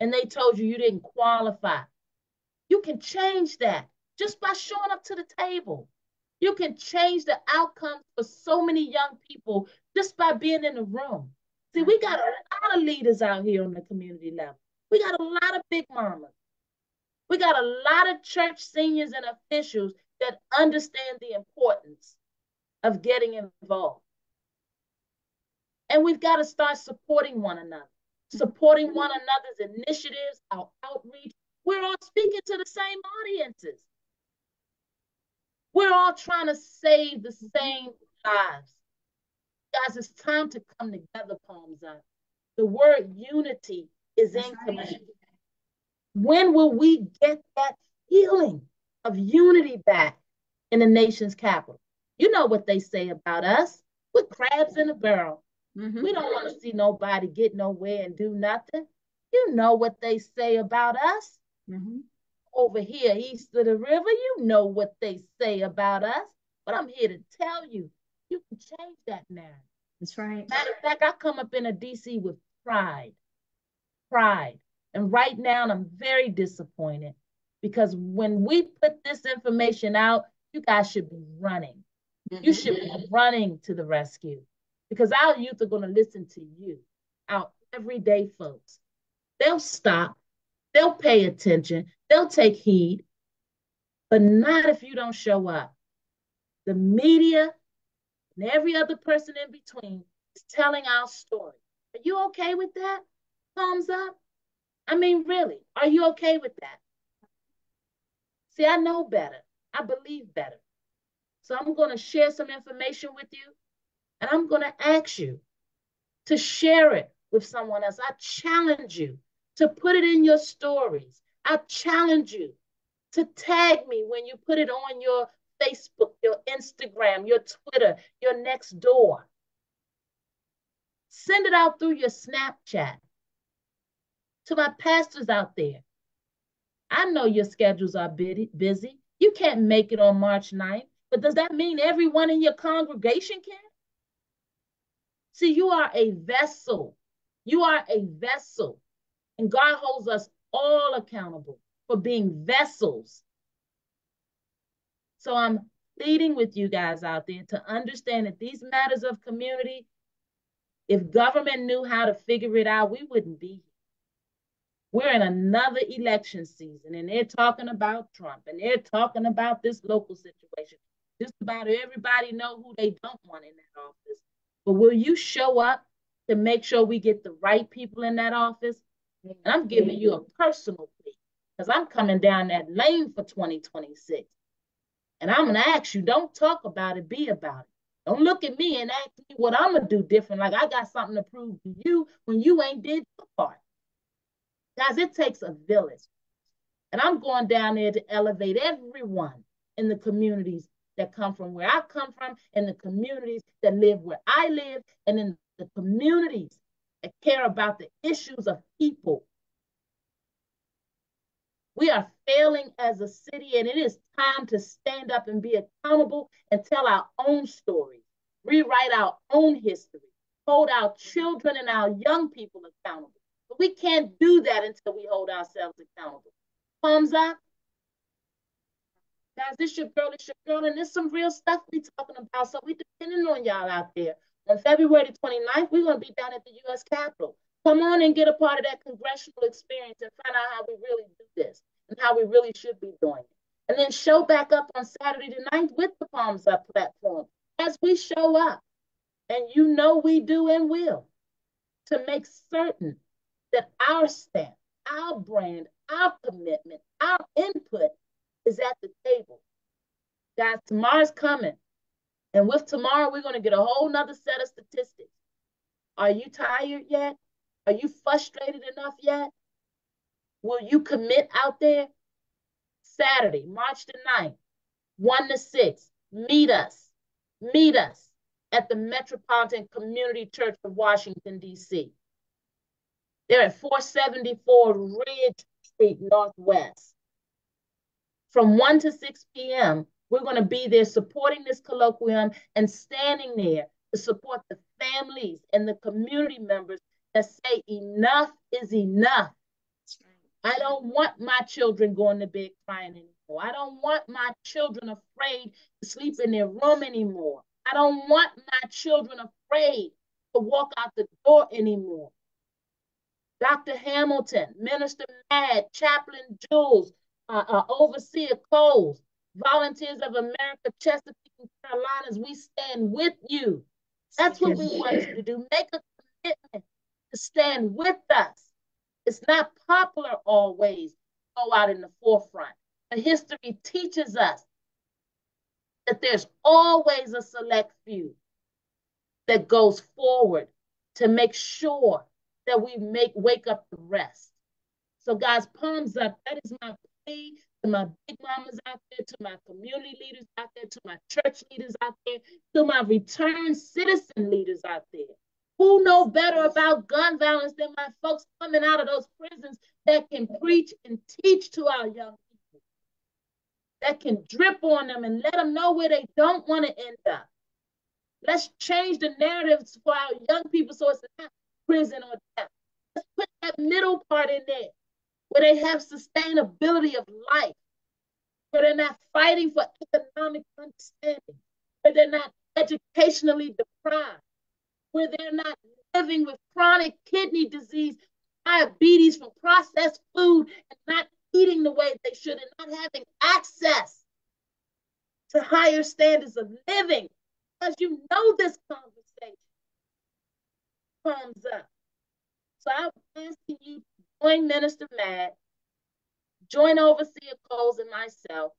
and they told you you didn't qualify? You can change that just by showing up to the table. You can change the outcomes for so many young people just by being in the room. See, we got a lot of leaders out here on the community level. We got a lot of big mamas. We got a lot of church seniors and officials that understand the importance of getting involved. And we've got to start supporting one another, supporting one another's initiatives, our outreach. We're all speaking to the same audiences. We're all trying to save the same lives. Guys, it's time to come together, palms up. The word unity is in commission. When will we get that feeling of unity back in the nation's capital? You know what they say about us. We're crabs in a barrel. We don't want to see nobody get nowhere and do nothing. You know what they say about us. Over here, east of the river, you know what they say about us. But I'm here to tell you, you can change that narrative. That's right. Matter of fact, I come up in a DC with pride. Pride. And right now, I'm very disappointed because when we put this information out, you guys should be running. You should be running to the rescue because our youth are going to listen to you, our everyday folks. They'll stop. They'll pay attention. They'll take heed, but not if you don't show up. The media, and every other person in between is telling our story. Are you okay with that? Thumbs up. I mean, really, are you okay with that? See, I know better. I believe better. So I'm going to share some information with you, and I'm going to ask you to share it with someone else. I challenge you to put it in your stories. I challenge you to tag me when you put it on your Facebook, your Instagram, your Twitter, your Nextdoor. Send it out through your Snapchat. To my pastors out there, I know your schedules are busy. You can't make it on March 9th, but does that mean everyone in your congregation can? See, you are a vessel. You are a vessel. And God holds us all accountable for being vessels. So I'm pleading with you guys out there to understand that these matters of community, if government knew how to figure it out, we wouldn't be here. We're in another election season, and they're talking about Trump, and they're talking about this local situation. Just about everybody know who they don't want in that office. But will you show up to make sure we get the right people in that office? And I'm giving you a personal plea, because I'm coming down that lane for 2026. And I'm going to ask you, don't talk about it, be about it. Don't look at me and ask me what I'm going to do different, like I got something to prove to you when you ain't did your part. Guys, it takes a village. And I'm going down there to elevate everyone in the communities that come from where I come from, and the communities that live where I live, and in the communities that care about the issues of people. We are failing as a city, and it is time to stand up and be accountable and tell our own stories, rewrite our own history, hold our children and our young people accountable. But we can't do that until we hold ourselves accountable. Thumbs up. Guys, it's your girl, and there's some real stuff we talking about, so we depending on y'all out there. On February 29th, we're going to be down at the U.S. Capitol. Come on and get a part of that congressional experience and find out how we really do this and how we really should be doing it. And then show back up on Saturday the 9th with the Palms Up platform as we show up. And you know we do and will, to make certain that our stamp, our brand, our commitment, our input is at the table. Guys, tomorrow's coming. And with tomorrow, we're going to get a whole nother set of statistics. Are you tired yet? Are you frustrated enough yet? Will you commit out there? Saturday, March the 9th, 1 to 6, meet us at the Metropolitan Community Church of Washington, D.C. They're at 474 Ridge Street Northwest. From 1 to 6 p.m., we're going to be there supporting this colloquium and standing there to support the families and the community members that say enough is enough. I don't want my children going to bed crying anymore. I don't want my children afraid to sleep in their room anymore. I don't want my children afraid to walk out the door anymore. Dr. Hamilton, Minister Mad, Chaplain Jules, Overseer Coles, Volunteers of America, Chesapeake and Carolinas, we stand with you. That's what we want you to do. Make a commitment to stand with us. It's not popular always to go out in the forefront. But history teaches us that there's always a select few that goes forward to make sure that we wake up the rest. So guys, palms up. That is my plea to my big mamas out there, to my community leaders out there, to my church leaders out there, to my returned citizen leaders out there. Who know better about gun violence than my folks coming out of those prisons that can preach and teach to our young people, that can drip on them and let them know where they don't want to end up. Let's change the narratives for our young people so it's not prison or death. Let's put that middle part in there where they have sustainability of life, where they're not fighting for economic understanding, where they're not educationally deprived, where they're not living with chronic kidney disease, diabetes from processed food, and not eating the way they should, and not having access to higher standards of living. because you know this conversation comes up. So I'm asking you to join Minister Matt, join Overseer Coles and myself,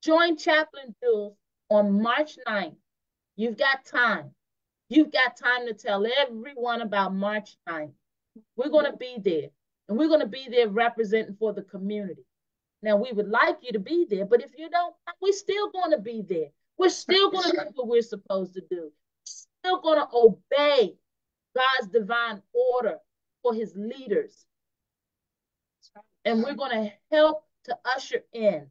join Chaplain Jules on March 9th. You've got time. You've got time to tell everyone about March 9th. We're going to be there, and we're going to be there representing for the community. Now, we would like you to be there, but if you don't, we're still going to be there. We're still going to do what we're supposed to do. We're still going to obey God's divine order for his leaders. And we're going to help to usher in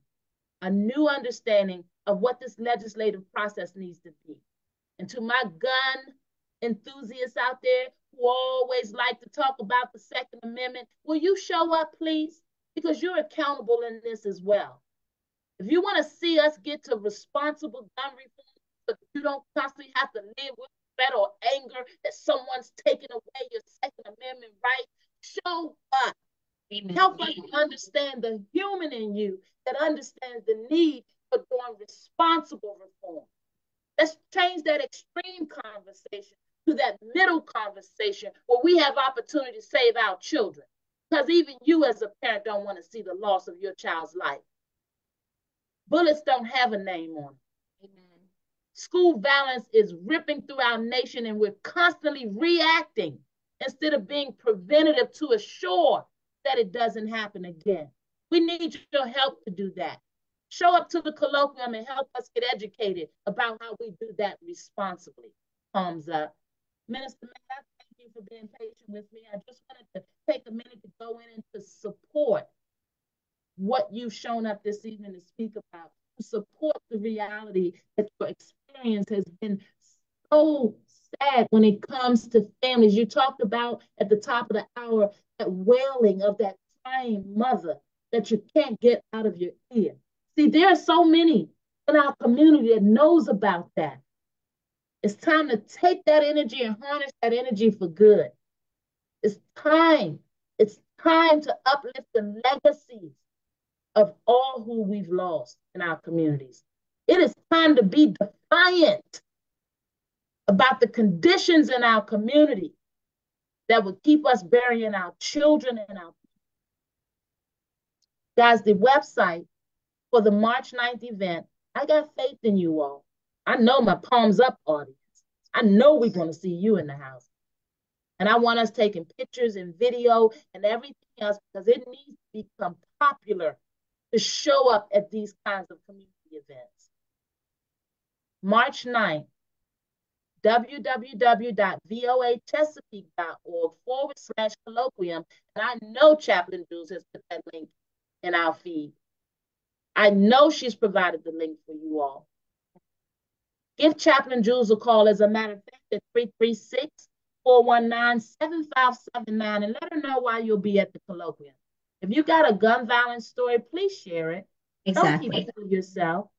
a new understanding of what this legislative process needs to be. And to my gun enthusiasts out there who always like to talk about the Second Amendment, will you show up, please? Because you're accountable in this as well. If you want to see us get to responsible gun reform, but you don't constantly have to live with threat or anger that someone's taking away your Second Amendment right, show up. Amen. Help us understand the human in you that understands the need for doing responsible reform. Let's change that extreme conversation to that middle conversation where we have opportunity to save our children. Because even you as a parent don't want to see the loss of your child's life. Bullets don't have a name on them. Amen. School violence is ripping through our nation, and we're constantly reacting instead of being preventative to assure that it doesn't happen again. We need your help to do that. Show up to the colloquium and help us get educated about how we do that responsibly. Thumbs up. Minister Matt, thank you for being patient with me. I just wanted to take a minute to go in and to support what you've shown up this evening to speak about, to support the reality that your experience has been so sad when it comes to families. You talked about at the top of the hour that wailing of that crying mother that you can't get out of your ear. See, there are so many in our community that knows about that. It's time to take that energy and harness that energy for good. It's time to uplift the legacies of all who we've lost in our communities. It is time to be defiant about the conditions in our community that would keep us burying our children and our guys. The website for the March 9th event, I got faith in you all. I know my palms up audience. I know we're going to see you in the house. And I want us taking pictures and video and everything else because it needs to become popular to show up at these kinds of community events. March 9th, www.voachesapeake.org/colloquium. And I know Chaplain Jules has put that link in our feed. I know she's provided the link for you all. Give Chaplain Jules a call, as a matter of fact, at 336-419-7579, and let her know why you'll be at the colloquium. If you got a gun violence story, please share it. Exactly. Don't keep it to yourself.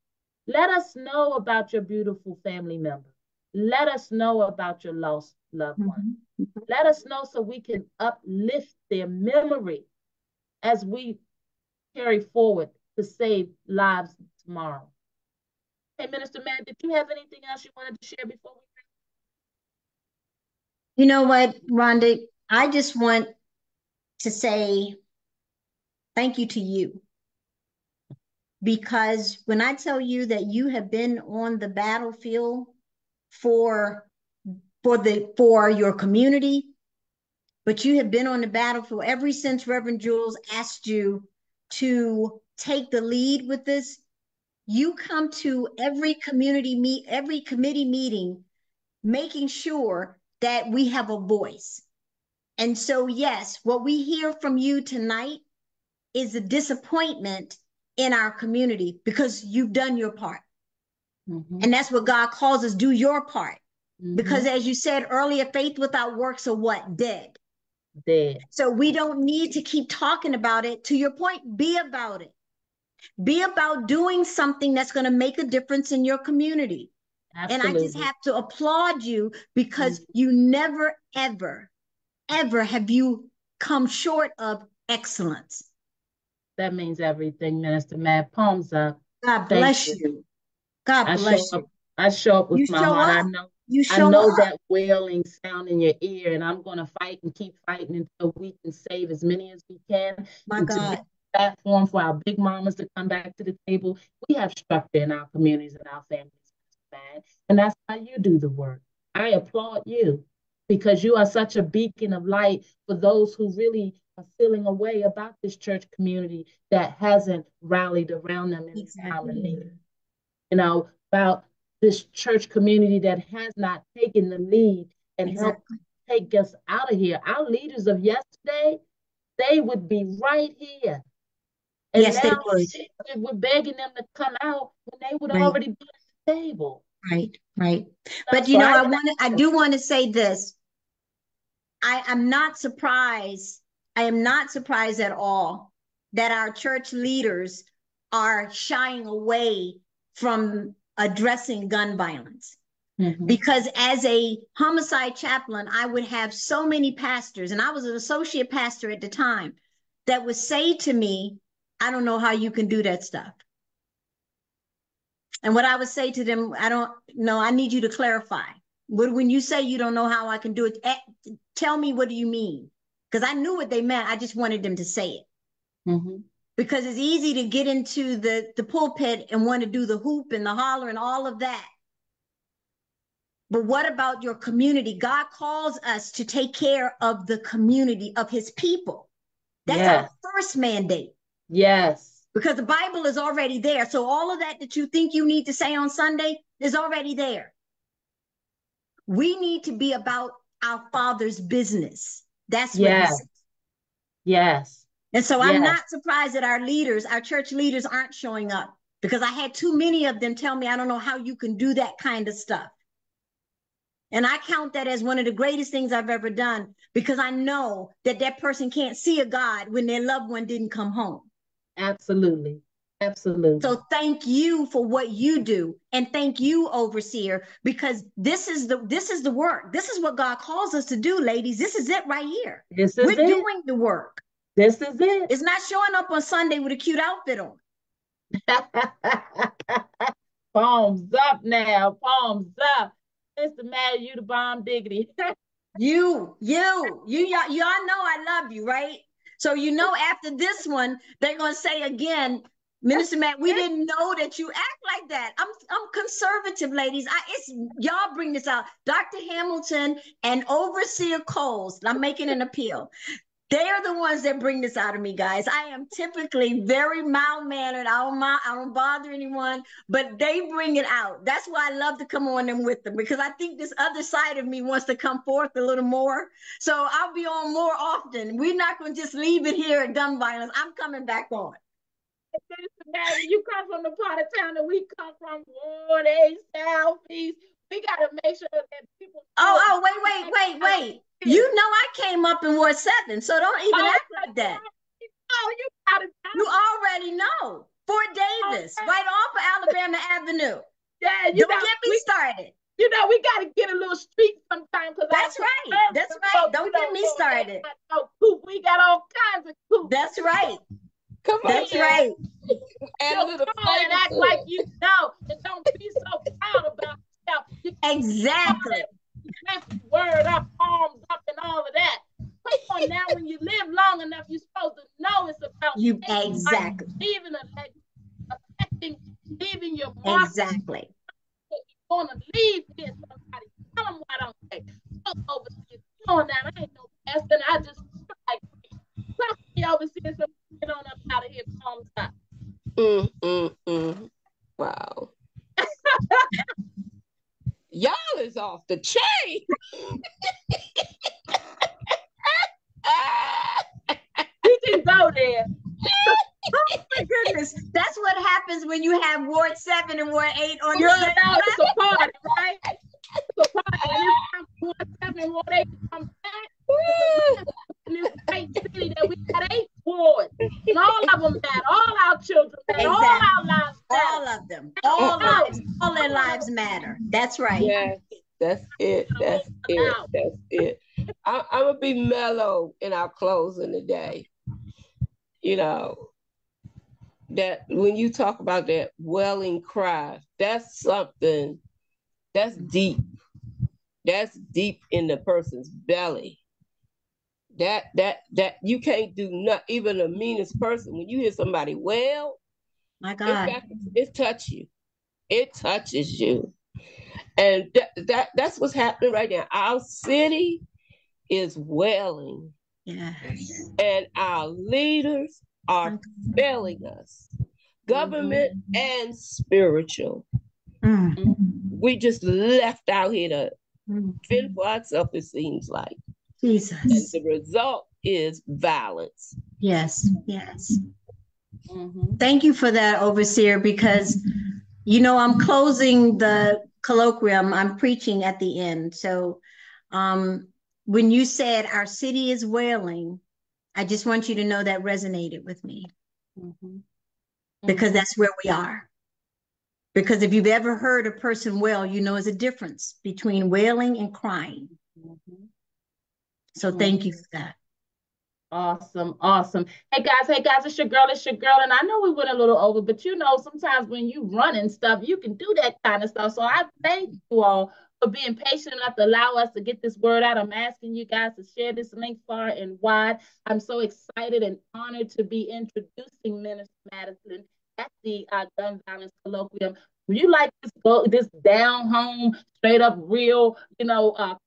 Let us know about your beautiful family member. Let us know about your lost loved one. Mm-hmm. Let us know so we can uplift their memory as we carry forward to save lives tomorrow. Hey, Minister Matt, did you have anything else you wanted to share before we break? You know what, Rhonda? I just want to say thank you to you. Because when I tell you that you have been on the battlefield for your community, but you have been on the battlefield ever since Reverend Jules asked you to take the lead with this. You come to every committee meeting, making sure that we have a voice. And so, yes, what we hear from you tonight is a disappointment in our community because you've done your part. Mm-hmm. And that's what God calls us, do your part. Mm-hmm. Because as you said earlier, faith without works are what? Dead. Dead. So we don't need to keep talking about it. To your point, be about it. Be about doing something that's going to make a difference in your community. Absolutely. And I just have to applaud you because you never, ever, ever have you come short of excellence. That means everything, Minister Matt. Palms up. God bless you. God bless you. I show up with You my show heart. up. You I show know up. that wailing sound in your ear, and I'm going to fight and keep fighting until we can save as many as we can. My And to God. be a platform for our big mamas to come back to the table. We have structure in our communities and our families, man. And that's how you do the work. I applaud you because you are such a beacon of light for those who really are feeling a way about this church community that hasn't rallied around them in this time of need. You know, about this church community that has not taken the lead and helped take us out of here. Our leaders of yesterday, they would be right here. And yes, now they would. we're begging them to come out when they would Right. already be at the table. Right, right. But So you know, I do want to say this. I'm not surprised. I am not surprised at all that our church leaders are shying away from addressing gun violence. Because as a homicide chaplain, I would have so many pastors, and I was an associate pastor at the time, that would say to me, I don't know how you can do that stuff. And what I would say to them, I don't know, I need you to clarify. When you say you don't know how I can do it, tell me, what do you mean? Because I knew what they meant. I just wanted them to say it. Because it's easy to get into the pulpit and want to do the hoop and the holler and all of that. But what about your community? God calls us to take care of the community, of his people. That's our first mandate. Yes. Because the Bible is already there. So all of that you think you need to say on Sunday is already there. We need to be about our Father's business. That's what he says. Yes. And so I'm not surprised that our leaders, our church leaders, aren't showing up, because I had too many of them tell me, I don't know how you can do that kind of stuff. And I count that as one of the greatest things I've ever done, because I know that that person can't see a God when their loved one didn't come home. Absolutely. Absolutely. So thank you for what you do, and thank you, overseer, because this is the work. This is what God calls us to do, ladies. This is it right here. We're doing the work. This is it. It's not showing up on Sunday with a cute outfit on. Palms up now. Palms up. Mr. Matt, you the bomb diggity. Y'all know I love you, right? So you know, after this one, they're gonna say again, Minister Matt, we didn't know that you act like that. I'm conservative, ladies. Y'all bring this out. Dr. Hamilton and Overseer Coles, I'm making an appeal. They are the ones that bring this out of me, guys. I am typically very mild-mannered. I don't bother anyone, but they bring it out. That's why I love to come on them with them, because I think this other side of me wants to come forth a little more. So I'll be on more often. We're not going to just leave it here at gun violence. I'm coming back on. You come from the part of town that we come from, Ward A, Southeast. We got to make sure that people. Wait. You know I came up in Ward 7, so don't even act like that. Oh, you got it. You already know. Fort Davis, right off of Alabama Avenue. Yeah, don't get me started. You know, we got to get a little street sometime. That's right. Don't get me started. We got all kinds of coop. That's right. Come on. That's right. And act like you know, and don't be so proud about yourself. Exactly. Word up, arms up, and all of that. Come on now, when you live long enough, you're supposed to know it's about you. Exactly. Leaving your mark. Exactly. You're going to leave here, somebody. Tell them why don't they? Overseas. Come on now, I ain't no pastor, and I just like talk to me overseas, so get on up out of here, palms up. Wow. Y'all is off the chain. We can go there. Oh my goodness. That's what happens when you have Ward 7 and Ward 8 on You're the same about to party, right? It's a party. And it's Ward 7 and Ward 8 come back. In this great city that we got 8 wards. And all of them matter. All our children matter. All our lives matter. All of them. All their lives matter. That's right. Yes. That's it. That's it. I'm going to be mellow in our closing today. You know, that when you talk about that welling cry, that's something That's deep. That's deep in the person's belly. That you can't do not even the meanest person. When you hear somebody wail, my God, it touches you. It touches you. And that's what's happening right now. Our city is wailing. Yes. And our leaders are failing us. Government and spiritual. We just left out here to fend for ourselves, it seems like. Jesus. And the result is violence. Yes, yes. Thank you for that, Overseer, because, you know, I'm closing the colloquium. I'm preaching at the end. So when you said our city is wailing, I just want you to know that resonated with me. Because that's where we are. Because if you've ever heard a person wail, you know there's a difference between wailing and crying. So thank you for that. Awesome, awesome. Hey guys, it's your girl, and I know we went a little over, but you know, sometimes when you run and stuff, you can do that kind of stuff. So I thank you all for being patient enough to allow us to get this word out. I'm asking you guys to share this link far and wide. I'm so excited and honored to be introducing Minister Madison at the Gun Violence Colloquium. Would you like this down home, straight up real,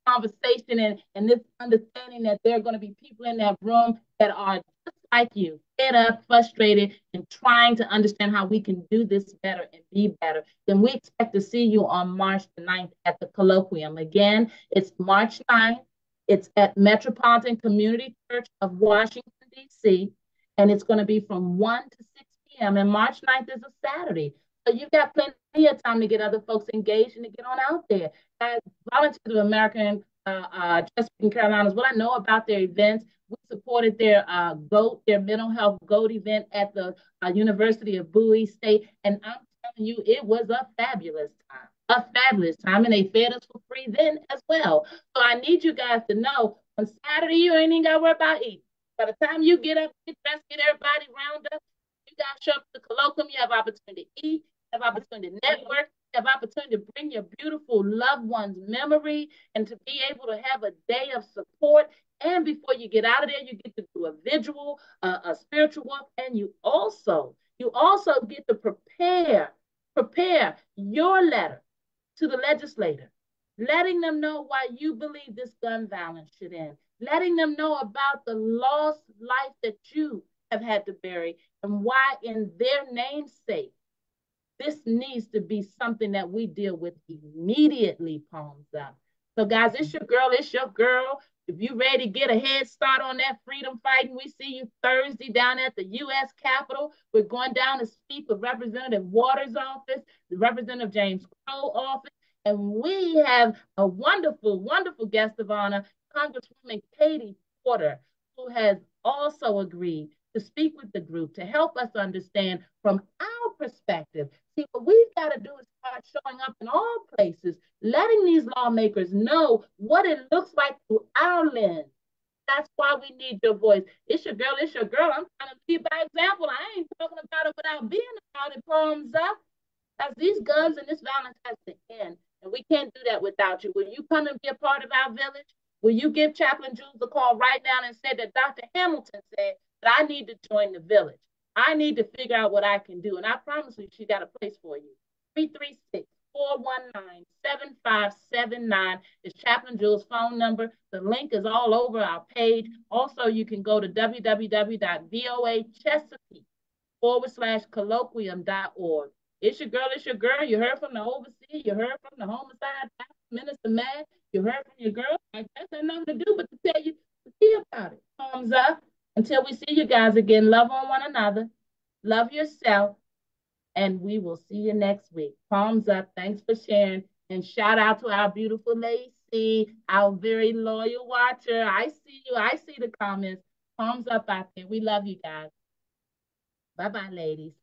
conversation and this understanding that there are going to be people in that room that are just like you, fed up, frustrated, and trying to understand how we can do this better and be better? Then we expect to see you on March the 9th at the Colloquium. Again, it's March 9th. It's at Metropolitan Community Church of Washington, D.C., and it's going to be from 1 to 6 p.m. And March 9th is a Saturday. So you've got plenty of time to get other folks engaged and to get on out there. As Volunteers of American Chesapeake Carolinas, what I know about their events, we supported their their mental health GOAT event at the University of Bowie State. And I'm telling you, it was a fabulous time. And they fed us for free then as well. So I need you guys to know on Saturday, you ain't even got to worry about eating. By the time you get up, get dressed, get everybody round up, you guys show up to the colloquium, you have opportunity to eat, you have opportunity to network, you have opportunity to bring your beautiful loved one's memory and to be able to have a day of support. And before you get out of there, you get to do a visual, a spiritual walk, and you also get to prepare your letter to the legislator, letting them know why you believe this gun violence should end, letting them know about the lost life that you have had to bury and why in their namesake, this needs to be something that we deal with immediately, palms up. So guys, it's your girl. If you're ready to get a head start on that freedom fighting, we see you Thursday down at the U.S. Capitol. We're going down to speak with Representative Waters' office, the Representative James Crow office, and we have a wonderful, wonderful guest of honor, Congresswoman Katie Porter, who has also agreed to speak with the group to help us understand from our perspective. See, what we've got to do is start showing up in all places, letting these lawmakers know what it looks like through our lens. That's why we need your voice. It's your girl. I'm trying to lead by example. I ain't talking about it without being about it, palms up. As these guns and this violence has to end. And we can't do that without you. Will you come and be a part of our village? Will you give Chaplain Jules a call right now and say that Dr. Hamilton said that I need to join the village? I need to figure out what I can do. And I promise you, she got a place for you. 336-419-7579 is Chaplain Jules' phone number. The link is all over our page. Also, you can go to www.voachesapeake.org/colloquium.org. It's your girl. You heard from the overseer. You heard from the homicide Minister Matt. You heard from your girl. I guess there's nothing to do but to tell you to see about it. Thumbs up. Until we see you guys again, love on one another. Love yourself. And we will see you next week. Palms up. Thanks for sharing. And shout out to our beautiful Lacey, our very loyal watcher. I see you. I see the comments. Palms up out there. We love you guys. Bye-bye, ladies.